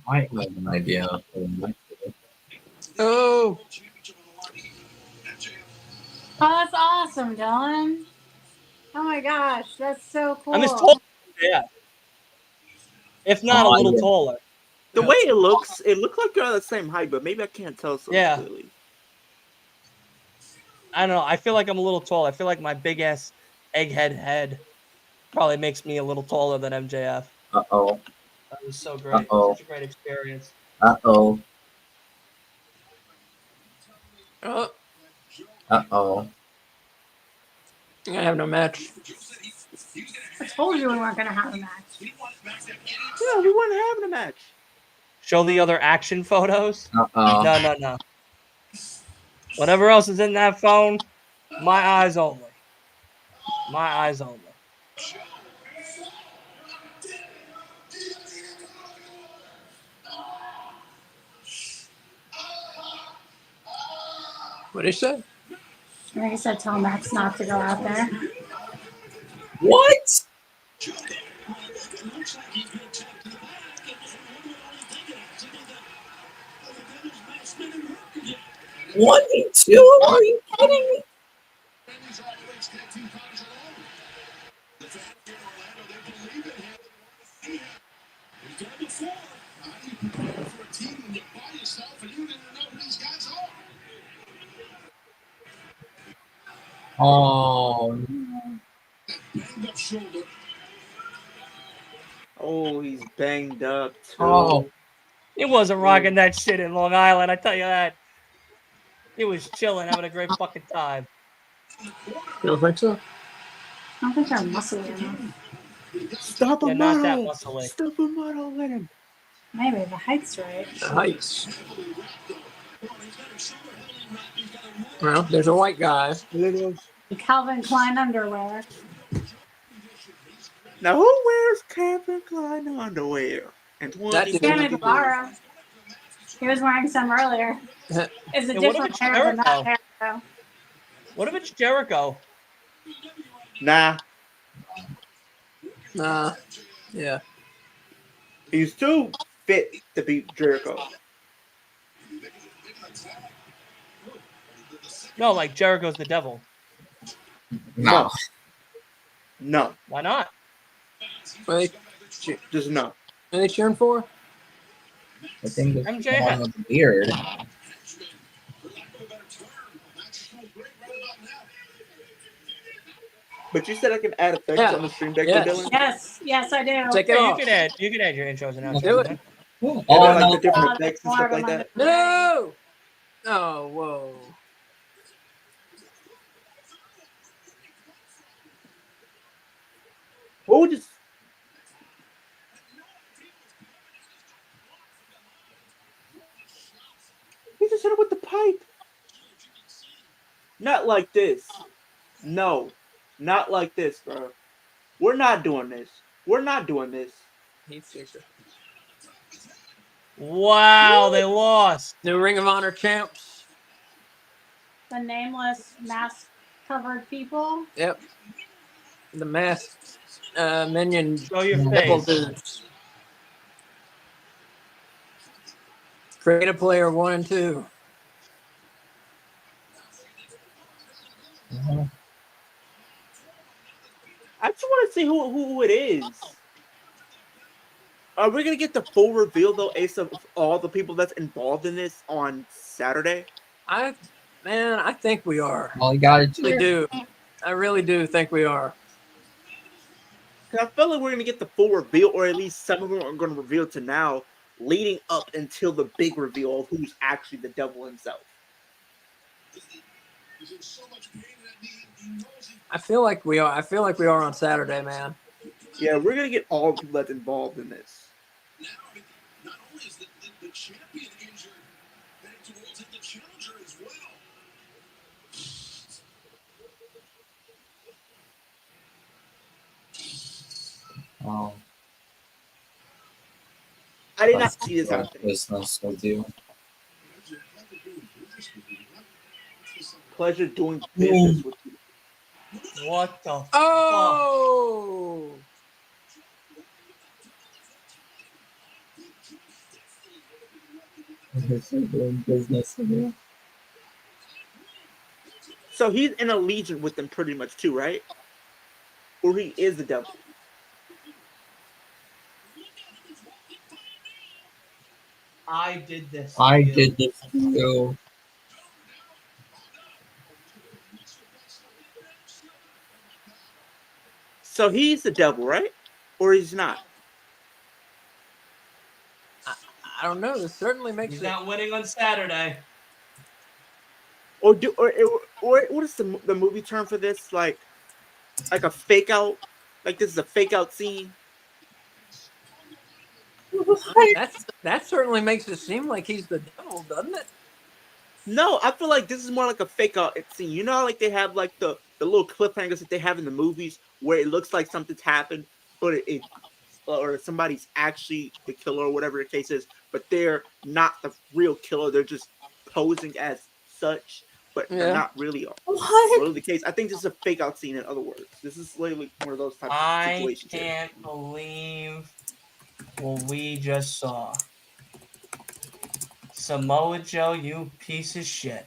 Might have an idea of what it might be. Oh, Oh, that's awesome, Dylan. Oh my gosh, that's so cool. I'm as tall as MJF. If not a Oh, little yeah. taller. The way it looks like you're the same height, but maybe I can't tell so Yeah. clearly. I don't know. I feel like I'm a little tall. I feel like my big ass egghead head probably makes me a little taller than MJF. Uh-oh. That was so great. Uh-oh. Such a great experience. Uh-oh. oh, Uh-oh. I have no match. I told you we weren't gonna have a match. Yeah, we weren't having a match. Show the other action photos. Uh-oh. No. Whatever else is in that phone, my eyes only. My eyes only. What did he say? I think he said tell Max not to go out there. What? One and two? Are you kidding me? Oh, Oh, he's banged up too. Oh. He wasn't rocking that shit in Long Island, I tell you that. He was chilling, having a great fucking time. You don't think so? I don't think they're muscly enough. Stop Yeah, a not that model. muscly. Stop a model. Let him. Maybe the height's right. The heights. Well, there's a white guy. Let him. Calvin Klein underwear. Now, who wears Calvin Klein underwear? And That dude. Sammy Guevara. He was wearing some earlier. It's a Yeah, what if different it's pair than that Jericho? pair, though. What if it's Jericho? Nah, Nah. Yeah. he's too fit to beat Jericho. No, like Jericho's the devil. no. No, Why not? What just no. are they cheering for? I think this is the MJF. one with the beard. But you said I can add effects Yeah. on the stream deck Yes. for Dylan? Yes, I do. Take it Yeah, off. you can add your intros and outros. Do in it. there. And Oh, then, like no. the different Oh, effects and more stuff of like them that. No! Oh, whoa. What would just? He just hit it with the pipe. Not like this. No, not like this, bro. We're not doing this. We're not doing this. Heat seeker. Wow, they lost. New Ring of Honor champs. The nameless mask-covered people. Yep. The masked minion Show your nipple face. dudes. Creative player 1 and 2. I just want to see who it is. Are we gonna get the full reveal though, Ace, of all the people that's involved in this on Saturday? I think we are. All you gotta I really do. do. I really do think we are. Because I feel like we're gonna get the full reveal, or at least some of them are gonna reveal to now, leading up until the big reveal of who's actually the devil himself. I feel like we are. I feel like we are on Saturday, man. Yeah, we're gonna get all the people that's involved in this. Not only is the champion injured, heading towards the challenger as well. Oh, I did not see this yeah, happening. business with you. Pleasure doing business with you. What the Oh! Doing business with you. So he's in a legion with them pretty much too, right? Or he is the devil. I did this. I did this too. So he's the devil, right? Or he's not? I don't know. This certainly makes He's it. not winning on Saturday. Or what is the movie term for this? Like a fake out? Like this is a fake out scene? That certainly makes it seem like he's the devil, doesn't it? No, I feel like this is more like a fake out scene. You know how like they have like the little cliffhangers that they have in the movies where it looks like something's happened, but it or somebody's actually the killer or whatever the case is, but they're not the real killer. They're just posing as such, but they're Yeah. not really the case. I think this is a fake out scene. In other words, this is literally one of those type of I situations. Here. can't believe what we just saw. Samoa Joe, you piece of shit.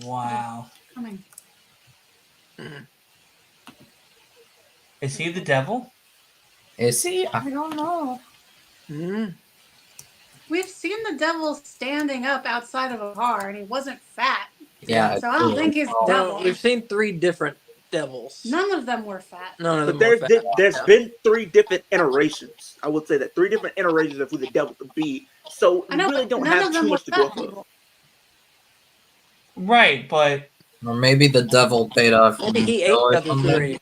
Wow. Coming. Is he the devil? Is he? I don't know. Mm-hmm. We've seen the devil standing up outside of a car, and he wasn't fat. Yeah. So I don't think he's No, devil. we've seen 3 different devils. None of them were fat. None of them. But were fat. there's been 3 different iterations. I would say that 3 different iterations of who the devil could be. So I know, you really but don't none have of too them were much to go fat off of. people. Right, but Or maybe the devil paid off. Maybe he ate or the other something. 3.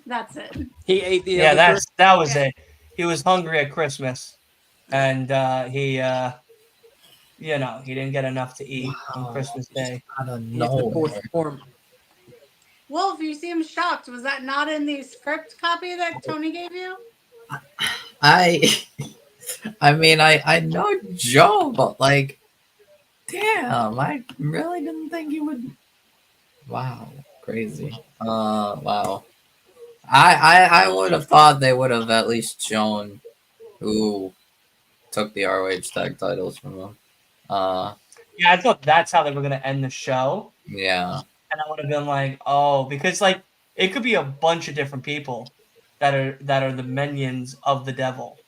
That's it. He ate the yeah, other 3. that was it. He was hungry at Christmas, and he didn't get enough to eat on Christmas Day. I don't He's the know. 4th form. Wolf, you seem shocked. Was that not in the script copy that Tony gave you? I mean, I know Joe, but like, damn, I really didn't think he would. Wow, crazy. Wow. I would have thought they would have at least shown who took the ROH tag titles from him. Yeah, I thought that's how they were gonna end the show, Yeah. and I would have been like, oh, because like it could be a bunch of different people that are the minions of the devil.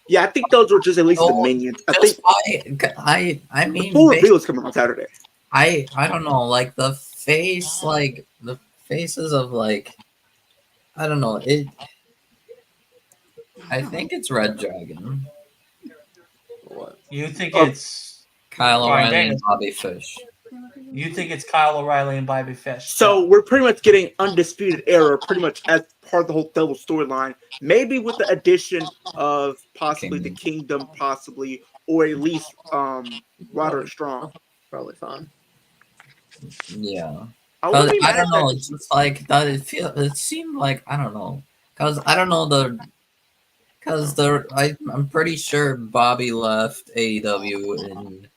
Yeah, I think those were just at least the Oh, minions. I Just think I the mean, full reveal is coming on Saturday. I don't know, like the face, like the faces of like, I don't know it. I think it's Red Dragon, What? You think Oh. it's Kyle Brian O'Reilly, and Daniels. Bobby Fish. you think it's Kyle O'Reilly and Bobby Fish? So we're pretty much getting Undisputed Era pretty much as part of the whole Devil storyline. Maybe with the addition of possibly the Kingdom, possibly, or at least Roderick Strong. Probably fine. Yeah. I Cause wouldn't be I mad don't at know. that. It's just like that. It seemed like I don't know. Cause I don't know I'm pretty sure Bobby left AEW in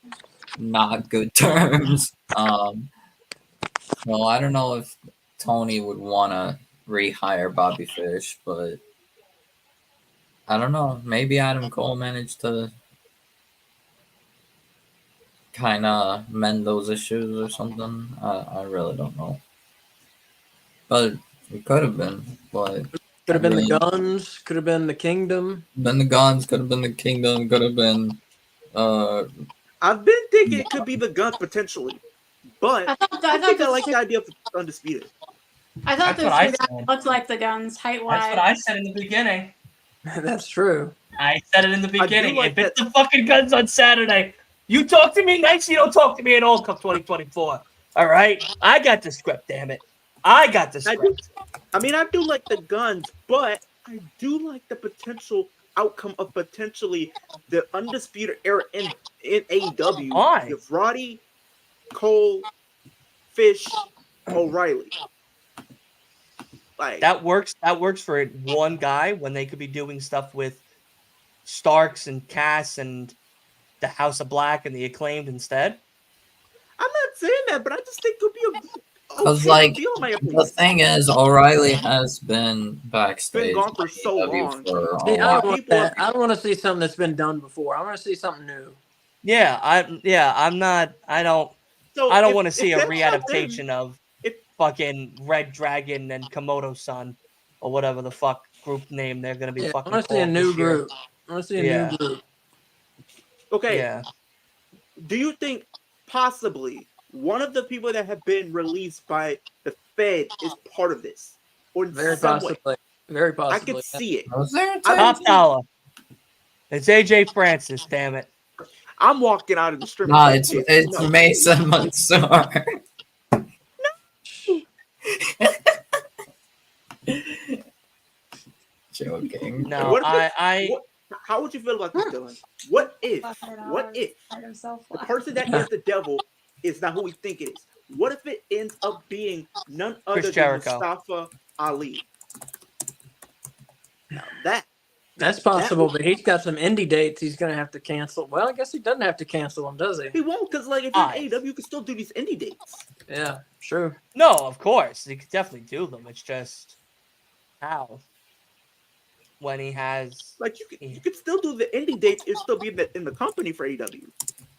not good terms. So I don't know if Tony would want to rehire Bobby Fish, but I don't know. Maybe Adam Cole managed to kind of mend those issues or something. I really don't know. But it could have been. But Could have been mean- the Guns. Could have been the Kingdom. been the Guns, could have been the Kingdom, could have been. I've been thinking it could be the Guns potentially, but I I think I thought like the idea of Undisputed. I thought That's what I this guy said. looked like the Guns, height That's wise. what I said in the beginning. That's true. I said it in the beginning. like If it's the fucking Guns on Saturday, you talk to me nice, you don't talk to me at all come 2024. All right? I got the script, damn it. I got the I do. script. I mean, I do like the Guns, but I do like the potential outcome of potentially the Undisputed Era in AEW. Why? With Roddy, Cole, Fish, O'Reilly. Like That works for one guy when they could be doing stuff with Starks and Cass and the House of Black and the Acclaimed instead. I'm not saying that, but I just think it could be a Because, okay like, reveal, in my the opinion. thing is, O'Reilly has been backstage gone for so AEW long. for a See, I while. don't want People are- that. I don't want to see something that's been done before. I want to see something new. I don't So want to see a that's not them, readaptation of if- fucking Red Dragon and Komodo-san or whatever the fuck group name they're gonna be Yeah, I fucking want to see a called new this year. group. I want to see a Yeah. new group. Okay, Yeah. do you think possibly one of the people that have been released by the Fed is part of this? Or in Very some way? possibly. Very I possibly. could see it. Was there a Top time? dollar. It's AJ Francis, damn it. I'm walking out of the stream. No, it's Mason Mansoor. joking. No, What if I how would you feel about this, Dylan? What if the person that is the devil is not who we think it is? What if it ends up being none Chris other than Jericho. Mustafa Ali? Now That's that possible, would, but he's got some indie dates he's going to have to cancel. Well, I guess he doesn't have to cancel them, does he? he won't, because like if you're Alright. AEW, you can still do these indie dates. Yeah, true. no, of course he could definitely do them. It's just how when he has Like you could still do the indie dates and still be in the company for AEW.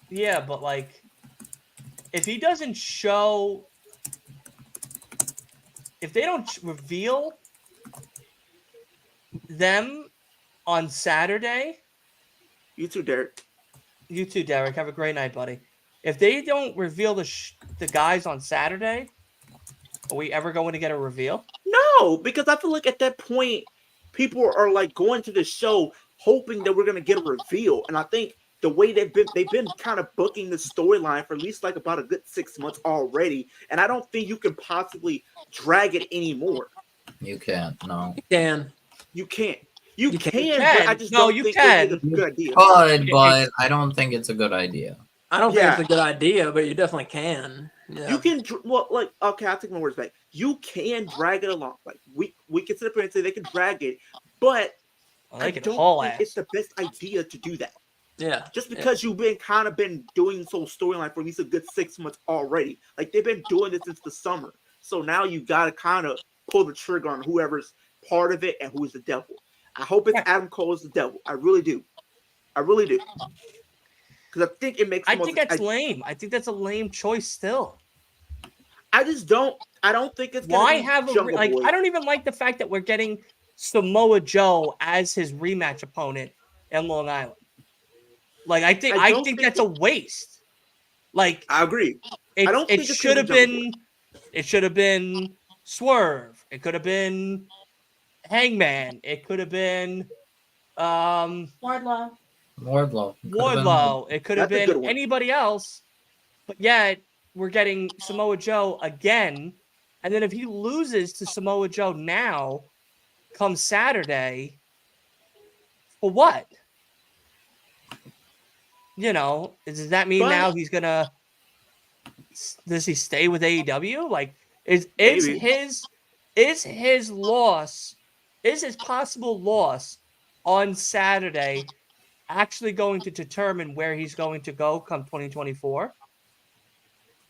yeah, but like if he doesn't show, if they don't reveal them on Saturday. You too, Derek. You too, Derek. Have a great night, buddy. If they don't reveal the guys on Saturday, are we ever going to get a reveal? No, because I feel like at that point, people are like going to the show hoping that we're gonna get a reveal, and I think the way they've been kind of booking the storyline for at least like about a good 6 months already, and I don't think you can possibly drag it anymore. You can't. No. You can. You can't. You You can, can. but I just No, don't you think can. it's a good idea. But I don't think it's a good idea. I don't Yeah. think it's a good idea, but you definitely can. Yeah. You can like okay, I'll take my words back. You can drag it along. Like we can sit up here and say they can drag it, but Well, I they could don't haul think ass. it's the best idea to do that. Yeah. Just because you've been kind of been doing so storyline for at least a good 6 months already. Like they've been doing this since the summer. So now you gotta kind of pull the trigger on whoever's part of it and who's the devil. I hope it's Adam Cole as the devil. I really do. I really do. Because I think it makes I think that's lame. I think that's a lame choice still. I just don't think it's gonna Why be have a Jungle like? Boy. I don't even like the fact that we're getting Samoa Joe as his rematch opponent in Long Island. Like I think I don't think think that's a waste. Like I agree. it, I don't it think it's should gonna have be Jungle been. It should have been Swerve. It could have been Hangman. It could have been Wardlow. Wardlow. Wardlow. It could have That's a good been one. anybody else. But yet we're getting Samoa Joe again. And then if he loses to Samoa Joe now, come Saturday, for what? You know, does that mean But- now he's gonna? Does he stay with AEW? Like, is Maybe. his loss, is his possible loss on Saturday actually going to determine where he's going to go come 2024?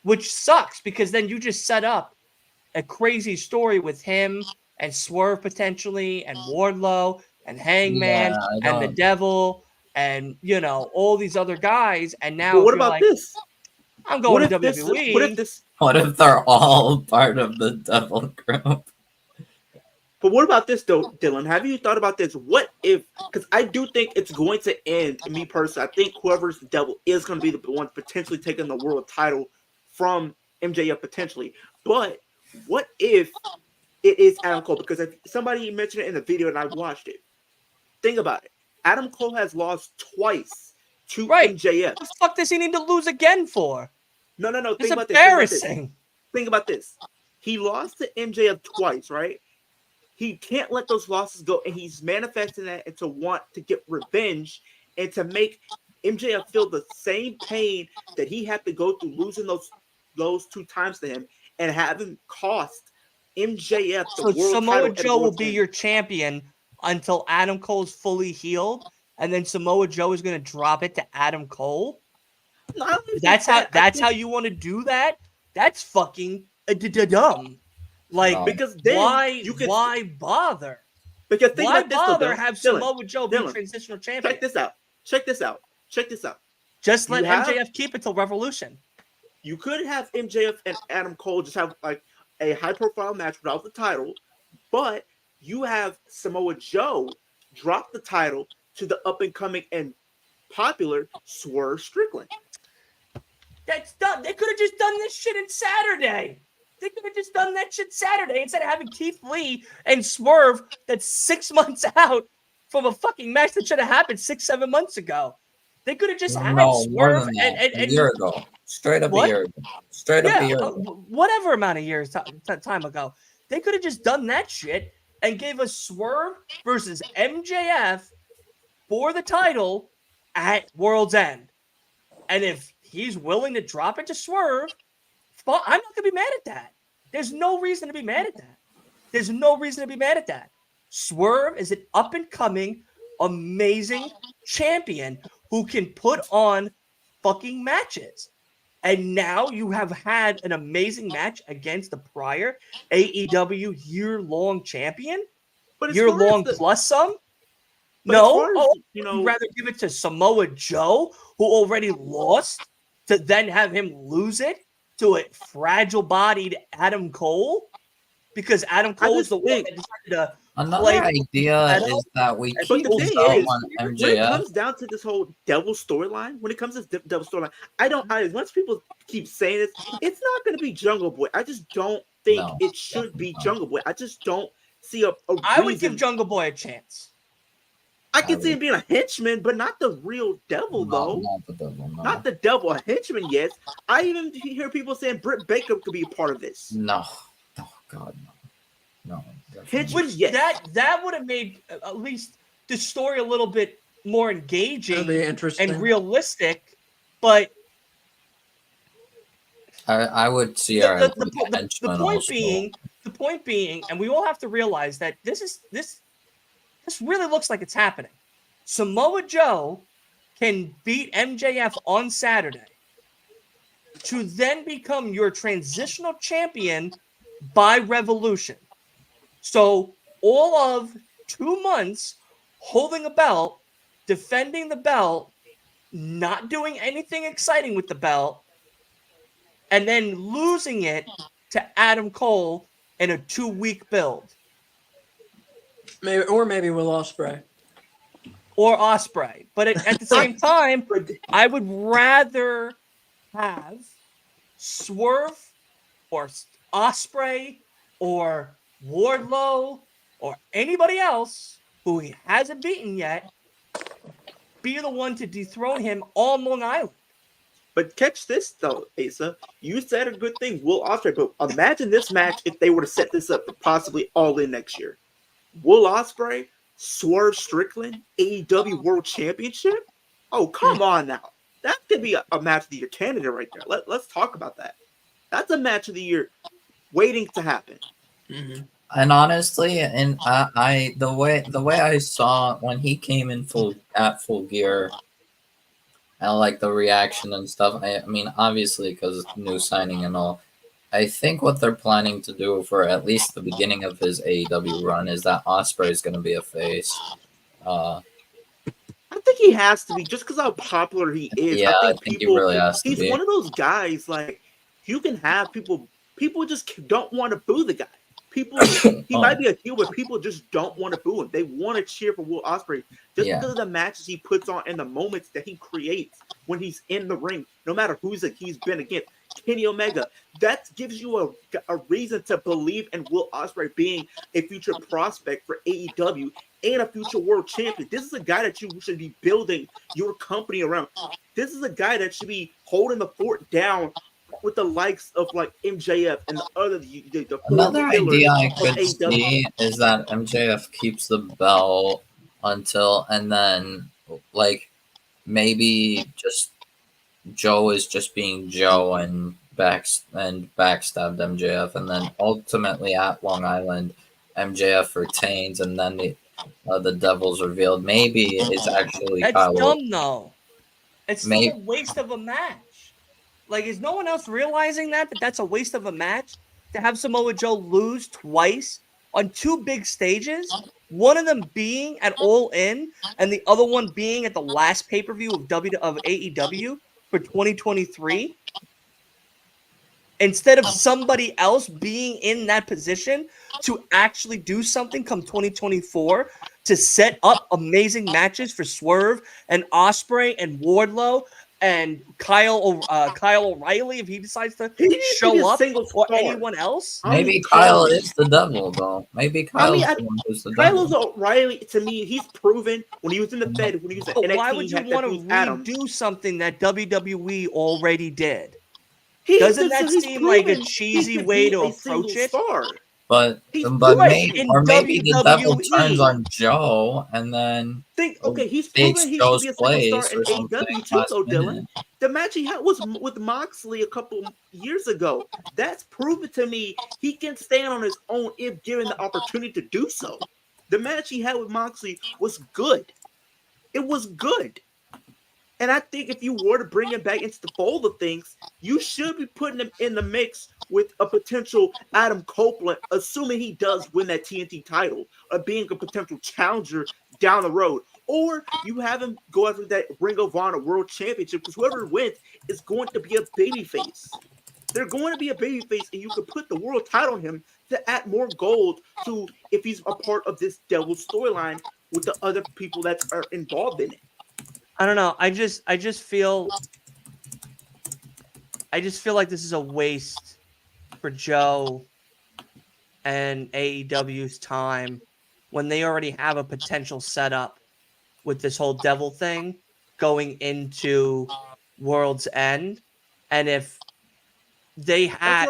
Which sucks because then you just set up a crazy story with him and Swerve potentially and Wardlow and Hangman Yeah, I and the don't- Devil and you know all these other guys. And now But what if you're about like, this? I'm going What to if this? WWE. What if this? What if they're all part of the devil group? But what about this though, Dylan? Have you thought about this? What if? Because I do think it's going to end. Me personally, I think whoever's the devil is going to be the one potentially taking the world title from MJF potentially. But what if it is Adam Cole? Because if somebody mentioned it in the video and I watched it, think about it. Adam Cole has lost twice to Right. MJF. What the fuck does he need to lose again for? No. It's Think about this. embarrassing. Think about this. He lost to MJF twice, right? He can't let those losses go, and he's manifesting that and to want to get revenge and to make MJF feel the same pain that he had to go through losing those 2 times to him and having cost MJF the So world Samoa title. Joe will be your champion until Adam Cole's fully healed, and then Samoa Joe is going to drop it to Adam Cole. That's how you want to do that. That's fucking dumb. Like No. because then why bother? because think Why about this though, bother Dylan. have Dylan, Samoa Joe be Dylan, transitional champion? check this out. Check this out. Just let You have- MJF keep it till Revolution. You could have MJF and Adam Cole just have like a high profile match without the title, but you have Samoa Joe drop the title to the up and coming and popular Swerve Strickland. That's done. They could have just done this shit in Saturday. They could have just done that shit Saturday instead of having Keith Lee and Swerve that's 6 months out from a fucking match that should have happened 6-7 months ago. They could have just had No, more Swerve than that. and A year ago. Straight up What? a year ago. Straight up a yeah, year ago. whatever amount of years time ago. They could have just done that shit and gave us Swerve versus MJF for the title at World's End. And if he's willing to drop it to Swerve, I'm not going to be mad at that. There's no reason to be mad at that. There's no reason to be mad at that. Swerve is an up-and-coming, amazing champion who can put on fucking matches. And now you have had an amazing match against the prior AEW year-long champion? But as Year-long far as plus some? but as No? far as, Oh, you you'd know, rather give it to Samoa Joe, who already lost, to then have him lose it to a fragile-bodied Adam Cole? Because Adam Cole is just the one think- that decided to Another play idea metal. is that we But keep the this thing out is, on when it MJF. comes down to this whole devil storyline, when it comes to this devil storyline, as much people keep saying this, it's not going to be Jungle Boy. I just don't think No, it should be definitely not. Jungle Boy. I just don't see a I would reason. give Jungle Boy a chance. I can see him being a henchman, but not the real devil, though. Not the devil, no. Not the devil, a henchman, yes. I even hear people saying Britt Baker could be a part of this. No. Oh, God, no. No. definitely Henchman, Which yes. that would have made at least the story a little bit more That'd engaging be interesting. and realistic. But I would see the, our the, the, the, the henchman point also. being, and we all have to realize that this really looks like it's happening. Samoa Joe can beat MJF on Saturday to then become your transitional champion by Revolution. So all of 2 months holding a belt, defending the belt, not doing anything exciting with the belt, and then losing it to Adam Cole in a 2-week build. Maybe Will Ospreay. Or Ospreay. But at the same time, I would rather have Swerve or Ospreay or Wardlow or anybody else who he hasn't beaten yet be the one to dethrone him on Long Island. But catch this, though, Asa. You said a good thing, Will Ospreay, but imagine this match if they were to set this up for possibly All In next year. Will Ospreay, Swerve Strickland, AEW World Championship? Oh, come on now. That could be a match of the year candidate right there. Let's talk about that. That's a match of the year waiting to happen. Mm-hmm. And honestly, and I the way I saw when he came in full gear, I like the reaction and stuff. I mean, obviously because new signing and all. I think what they're planning to do for at least the beginning of his AEW run is that Ospreay is going to be a face. I think he has to be just because how popular he is. Yeah, I think he really has to he's be. one of those guys like you can have people just don't want to boo the guy. People he might be a heel, but people just don't want to boo him. They want to cheer for Will Ospreay just because of the matches he puts on and the moments that he creates when he's in the ring, no matter he's been against. Kenny Omega, that gives you a reason to believe in Will Ospreay being a future prospect for AEW and a future world champion. This is a guy that you should be building your company around. This is a guy that should be holding the fort down with the likes of like MJF and the other the Another idea I could AEW. see is that MJF keeps the belt until, and then like maybe just Joe is just being Joe and backstabbed MJF, and then ultimately at Long Island, MJF retains, and then the Devil's revealed. Maybe it's actually That's Kyle. dumb, though. It's still Maybe- a waste of a match. Like, is no one else realizing that that's a waste of a match to have Samoa Joe lose twice on 2 big stages? One of them being at All In, and the other one being at the last pay-per-view of AEW for 2023. Instead of somebody else being in that position to actually do something come 2024 to set up amazing matches for Swerve and Ospreay and Wardlow and Kyle O'Reilly if he decides to show up, or anyone else. Maybe Kyle is the Devil, though. Maybe Kyle's the one who's the Devil. Kyle's O'Reilly, to me, he's proven when he was in the Fed, when he was at But NXT, why would he you had want to that dude Adam. redo something that WWE already did? He's Doesn't just- that he's seem like a proven he cheesy can way be to a single approach it? star. But He's maybe, in or maybe the devil turns WWE. on Joe and then He's takes proven he should Joe's be a superstar place in or something AEW too, last though, Dylan. minute. The match he had was with Moxley a couple years ago. That's proven to me he can stand on his own if given the opportunity to do so. The match he had with Moxley was good. It was good. And I think if you were to bring him back into the fold of things, you should be putting him in the mix with a potential Adam Copeland, assuming he does win that TNT title, or being a potential challenger down the road. Or you have him go after that Ring of Honor World Championship, because whoever wins is going to be a babyface. They're going to be a babyface, and you could put the world title on him to add more gold to if he's a part of this devil storyline with the other people that are involved in it. I don't know. I just feel like this is a waste for Joe and AEW's time when they already have a potential setup with this whole devil thing going into World's End. And if they had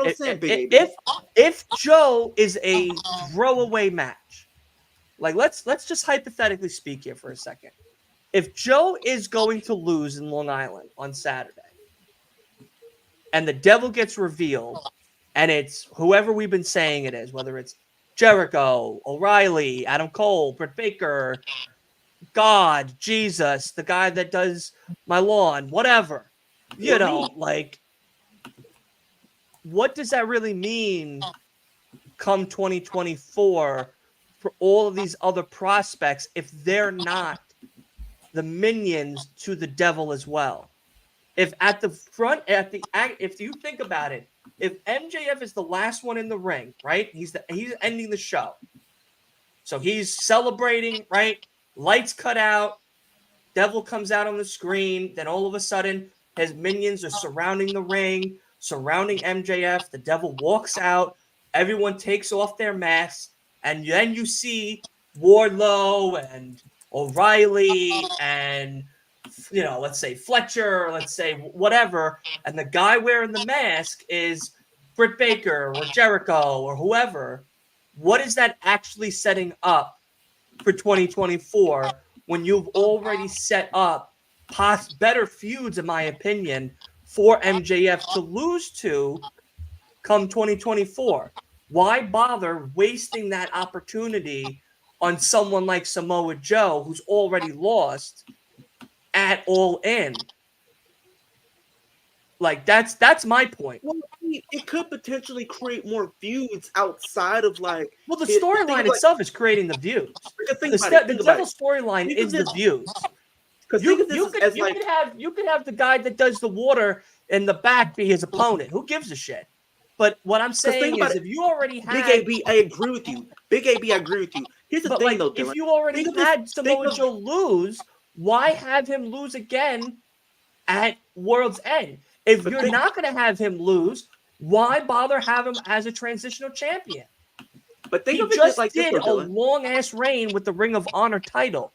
if Joe is a throwaway match, like let's just hypothetically speak here for a second. If Joe is going to lose in Long Island on Saturday and the devil gets revealed and it's whoever we've been saying it is, whether it's Jericho, O'Reilly, Adam Cole, Britt Baker, God, Jesus, the guy that does my lawn, whatever, like, what does that really mean come 2024 for all of these other prospects if they're not the minions to the devil as well? If at the front, if you think about it, if MJF is the last one in the ring, right? He's ending the show. So he's celebrating, right? Lights cut out. Devil comes out on the screen. Then all of a sudden, his minions are surrounding the ring, surrounding MJF. The devil walks out. Everyone takes off their masks. And then you see Wardlow and O'Reilly and, let's say Fletcher, let's say whatever. And the guy wearing the mask is Britt Baker or Jericho or whoever. What is that actually setting up for 2024 when you've already set up better feuds, in my opinion, for MJF to lose to come 2024? Why bother wasting that opportunity on someone like Samoa Joe, who's already lost at All In? Like, that's my point. Well, I mean, it could potentially create more feuds outside of like. Well, the storyline itself is creating the views. The devil storyline is the views. Because you could have the guy that does the water in the back be his opponent. Who gives a shit? But what I'm saying is, if you already had Big AB, I agree with you. Big AB, I agree with you. Here's the thing, though, Dylan. If you already had Samoa Joe lose, why have him lose again at World's End? If you're not going to have him lose, why bother have him as a transitional champion? But think he of it just like did this, a long ass reign with the Ring of Honor title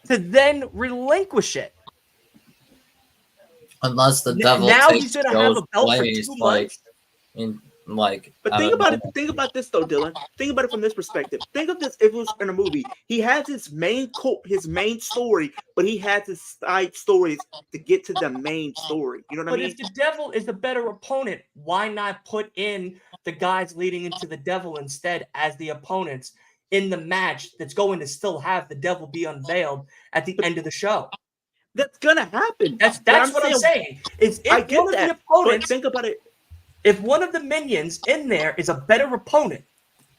to then relinquish it. Unless the devil takes Joe's place, But think about it. Think about this, though, Dylan. Think about it from this perspective. Think of this if it was in a movie. He has his main story, but he has his side stories to get to the main story. You know what I mean? But if the devil is the better opponent, why not put in the guys leading into the devil instead as the opponents in the match that's going to still have the devil be unveiled at the end of the show? That's gonna happen. That's what I'm saying. If one of the opponents, think about it. If one of the minions in there is a better opponent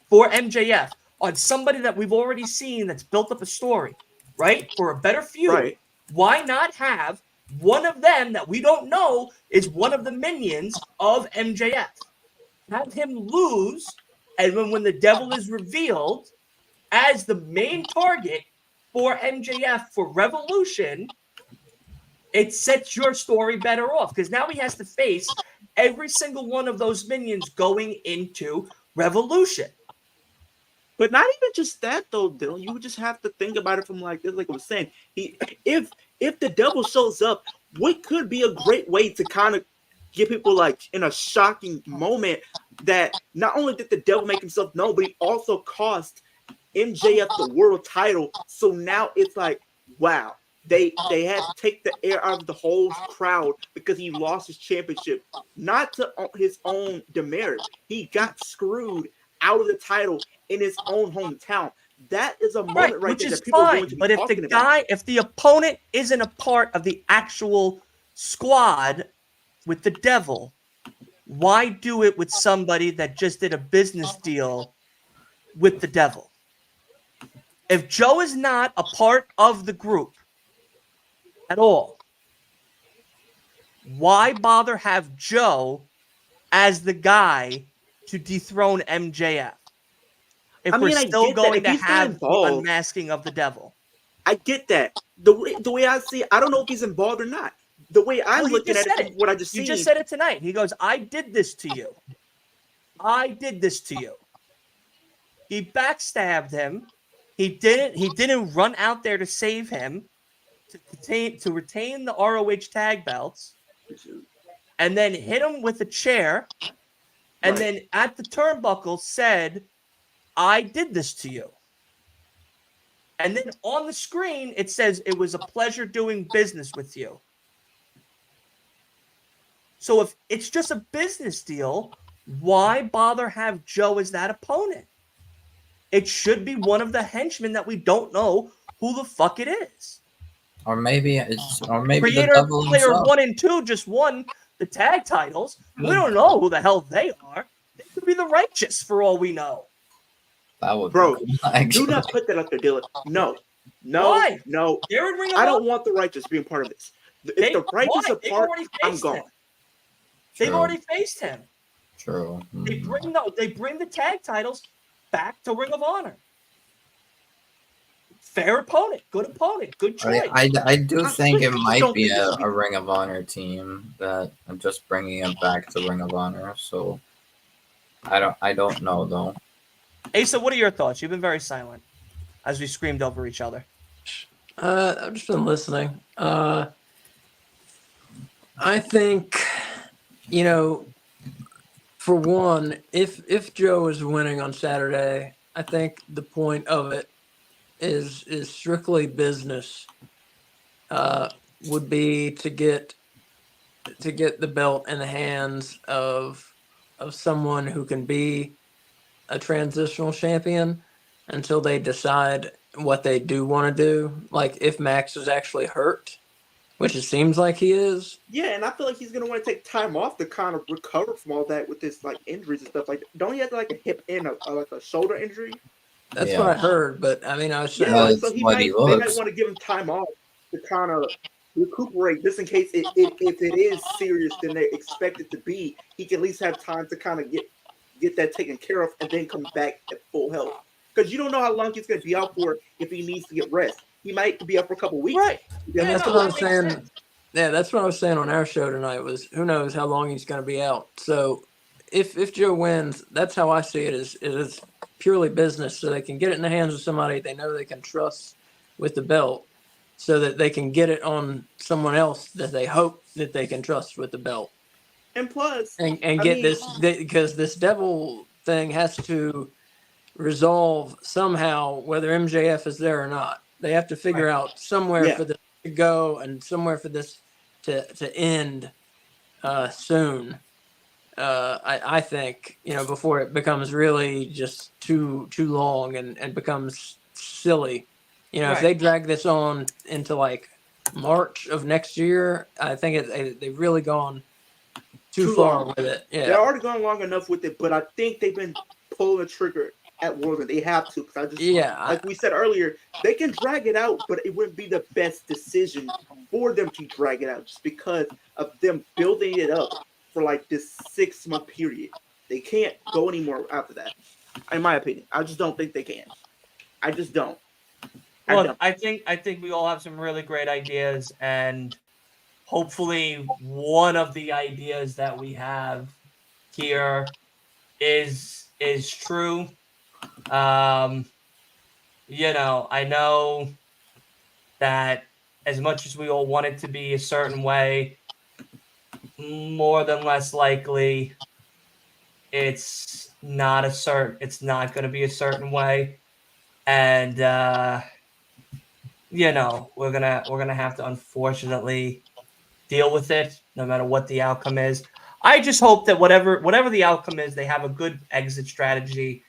for MJF on somebody that we've already seen that's built up a story, right? For a better feud, right. Why not have one of them that we don't know is one of the minions of MJF? Have him lose, and when the devil is revealed as the main target for MJF for Revolution, it sets your story better off because now he has to face every single one of those minions going into Revolution. But not even just that, though, Dylan. You would just have to think about it from like this, like I was saying. If the devil shows up, what could be a great way to kind of get people like in a shocking moment that not only did the devil make himself known, but he also cost MJF the world title. So now it's like, wow, they had to take the air out of the whole crowd because he lost his championship, not to his own demerit. He got screwed out of the title in his own hometown. That is a moment right which there is that people are fine. going to be But if talking the about. if the opponent isn't a part of the actual squad with the devil, why do it with somebody that just did a business deal with the devil? If Joe is not a part of the group at all, why bother have Joe as the guy to dethrone MJF I if we're mean, I still get that. going If to he's not have the involved, unmasking of the devil? I get that. The way I see it, I don't know if he's involved or not. The way I'm Well, he looking just at it said from it. what I just You just seen, said it tonight. He goes, I did this to you. I did this to you. He backstabbed him. He didn't run out there to save him, to retain the ROH tag belts, and then hit him with a chair, and right. then at the turnbuckle said, I did this to you. And then on the screen, it says, it was a pleasure doing business with you. So if it's just a business deal, why bother have Joe as that opponent? It should be one of the henchmen that we don't know who the fuck it is. Or maybe the Creator devil Player himself. 1 and 2 just won the tag titles. We don't know who the hell they are. They could be the Righteous for all we know. That would Bro, be cool, do actually. not put that up there, Dylan. No. Why? No. They're in Ring of I don't Honor. want the Righteous being part of this. If the Righteous Why? are They've part, already I'm faced gone. him. They've True. already faced him. True. They bring the tag titles back to Ring of Honor. Fair opponent, good choice. I do think it I just might don't be think it should be. a Ring of Honor team that I'm just bringing it back to Ring of Honor. So I don't know though. Asa, what are your thoughts? You've been very silent as we screamed over each other. I've just been listening. I think, for one, if Joe is winning on Saturday, I think the point of it is strictly business. Would be to get the belt in the hands of someone who can be a transitional champion until they decide what they do want to do. Like if Max is actually hurt, which it seems like he is. Yeah, and I feel like he's gonna want to take time off to kind of recover from all that with his like injuries and stuff like that. Don't he have like a hip and like a shoulder injury? That's Yeah. what I heard, but I mean, I was Yeah, That's so what he they might looks. want to give him time off to kind of recuperate, just in case if it is serious than they expect it to be. He can at least have time to kind of get that taken care of and then come back at full health. Because you don't know how long he's going to be out for if he needs to get rest. He might be out for a couple weeks. Right. Yeah, that's no, what I that was makes saying. sense. Yeah, that's what I was saying on our show tonight. Was who knows how long he's going to be out. So if Joe wins, that's how I see it. Is purely business, so they can get it in the hands of somebody they know they can trust with the belt, so that they can get it on someone else that they hope that they can trust with the belt. And plus, And I get mean, this, because this devil thing has to resolve somehow whether MJF is there or not. They have to figure out somewhere yeah. for this to go and somewhere for this to end soon. I think, before it becomes really just too long and becomes silly. If Right. they drag this on into like March of next year, I think they've really gone too far long with it. Yeah. They're already gone long enough with it, but I think they've been pulling the trigger at World, and they have to. Because like we said earlier, they can drag it out, but it wouldn't be the best decision for them to drag it out just because of them building it up for like this 6-month period. They can't go anymore after that, in my opinion. I just don't think they can. I just don't. Look, I think we all have some really great ideas, and hopefully one of the ideas that we have here is true. I know that as much as we all want it to be a certain way, more than less likely it's not going to be a certain way. And we're gonna have to unfortunately deal with it, no matter what the outcome is. I just hope that whatever the outcome is, they have a good exit strategy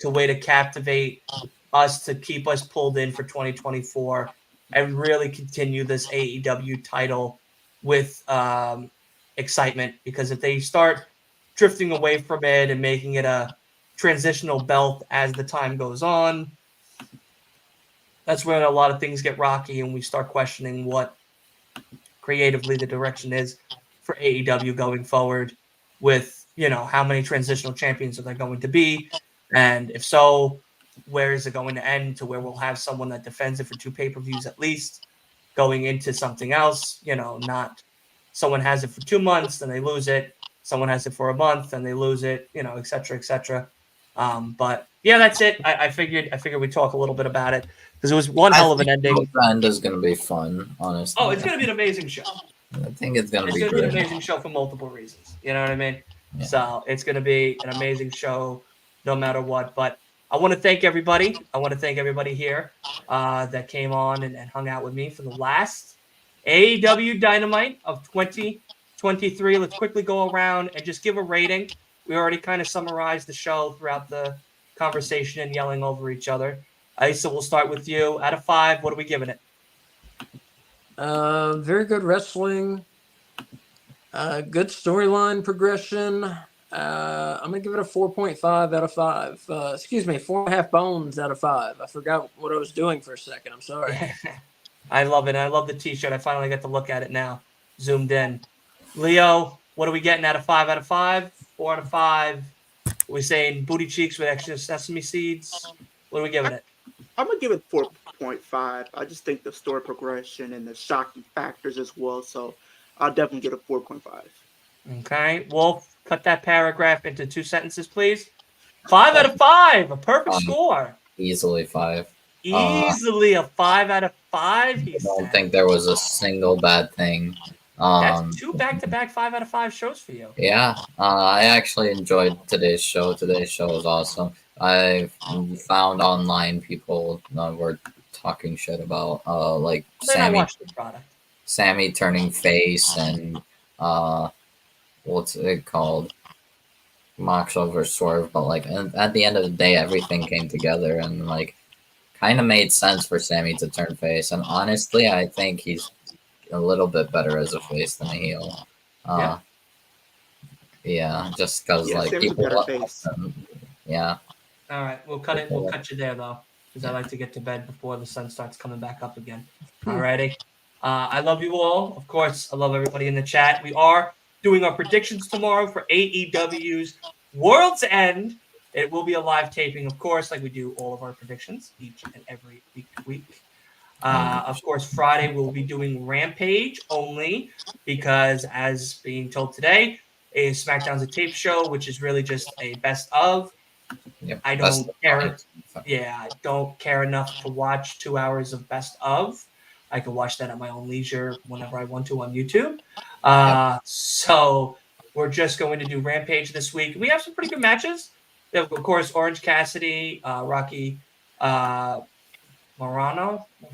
to way to captivate us, to keep us pulled in for 2024, and really continue this AEW title with excitement. Because if they start drifting away from it and making it a transitional belt as the time goes on, that's when a lot of things get rocky and we start questioning what creatively the direction is for AEW going forward, with how many transitional champions are there going to be, and if so, where is it going to end, to where we'll have someone that defends it for 2 pay-per-views at least, going into something else, not someone has it for 2 months and they lose it, someone has it for a month and they lose it, et cetera, et cetera. But yeah, that's it. I figured we talk a little bit about it because it was one hell of an ending. The end is going to be fun, honestly. Oh, it's going to be an amazing show. I think it's going to be It's going to be an great. amazing show for multiple reasons. You know what I mean? Yeah. So it's going to be an amazing show no matter what. But I want to thank everybody. I want to thank everybody here that came on and hung out with me for the last AEW Dynamite of 2023. Let's quickly go around and just give a rating. We already kind of summarized the show throughout the conversation and yelling over each other. Isa, we'll start with you. Out of 5, what are we giving it? Very good wrestling. Good storyline progression. I'm gonna give it a 4.5 out of 5. 4.5 bones out of 5. I forgot what I was doing for a second. I'm sorry. I love it. I love the T-shirt. I finally get to look at it now, zoomed in. Leo, what are we getting out of 5 out of 5? 4 out of 5. Are we saying booty cheeks with extra sesame seeds? What are we giving it? I'm gonna give it 4.5. I just think the story progression and the shocking factors as well. So I'll definitely get a 4.5. Okay, Wolf, cut that paragraph into 2 sentences, please. 5 out of 5, a perfect score. Easily 5. Easily a 5 out of 5. I don't think there was a single bad thing. That's 2 back-to-back 5 out of 5 shows for you. Yeah, I actually enjoyed today's show. Today's show was awesome. I found online people were talking shit about like Sammy turning face and what's it called, Mox over Swerve, but like at the end of the day, everything came together and like kind of made sense for Sammy to turn face. And honestly, I think he's a little bit better as a face than a heel. Yeah, just because like people love him. Yeah. All right, we'll cut it. We'll cut you there though, because I like to get to bed before the sun starts coming back up again. Alrighty. I love you all. Of course, I love everybody in the chat. We are doing our predictions tomorrow for AEW's World's End. It will be a live taping, of course, like we do all of our predictions each and every week. Of course, Friday we'll be doing Rampage only because, as being told today, is SmackDown's a tape show, which is really just a best of. Yep, I don't care. Yeah, I don't care enough to watch 2 hours of best of. I can watch that at my own leisure whenever I want to on YouTube. So we're just going to do Rampage this week. We have some pretty good matches. Of course, Orange Cassidy, Rocky Navarro.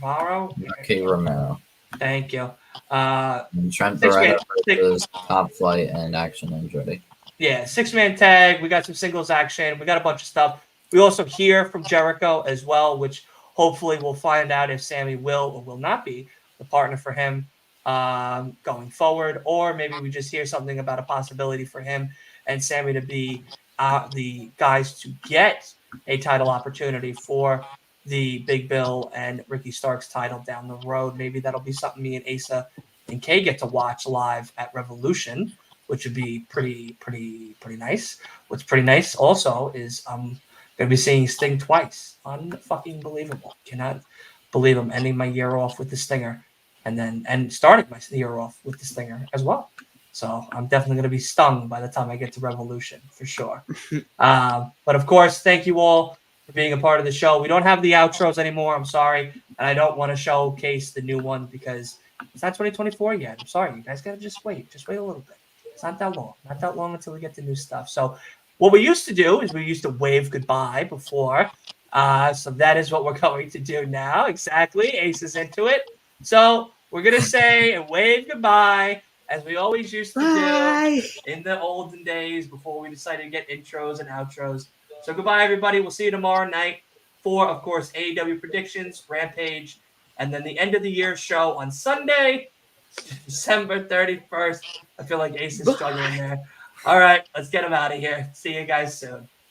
Rocky Romero. Thank you. And Trent Beretta versus Top Flight and Action Andretti. Yeah, 6-man tag. We got some singles action. We got a bunch of stuff. We also hear from Jericho as well, which hopefully we'll find out if Sammy will or will not be the partner for him going forward. Or maybe we just hear something about a possibility for him and Sammy to be the guys to get a title opportunity for the Big Bill and Ricky Starks title down the road. Maybe that'll be something me and Asa and Kay get to watch live at Revolution, which would be pretty nice. What's pretty nice also is I'm gonna be seeing Sting twice. Unfucking believable. Cannot believe I'm ending my year off with the Stinger and starting my year off with the Stinger as well. So I'm definitely gonna be stung by the time I get to Revolution for sure. But of course, thank you all for being a part of the show. We don't have the outros anymore. I'm sorry, and I don't want to showcase the new one because it's not 2024 yet. I'm sorry, you guys gotta just wait a little bit. It's not that long. Not that long until we get the new stuff. So what we used to do is we used to wave goodbye before. So that is what we're going to do now. Exactly. Ace is into it. So we're going to say and wave goodbye as we always used to Bye. do in the olden days before we decided to get intros and outros. So goodbye, everybody. We'll see you tomorrow night for, of course, AEW predictions, Rampage, and then the end of the year show on Sunday, December 31st. I feel like Ace is struggling there. All right, let's get him out of here. See you guys soon.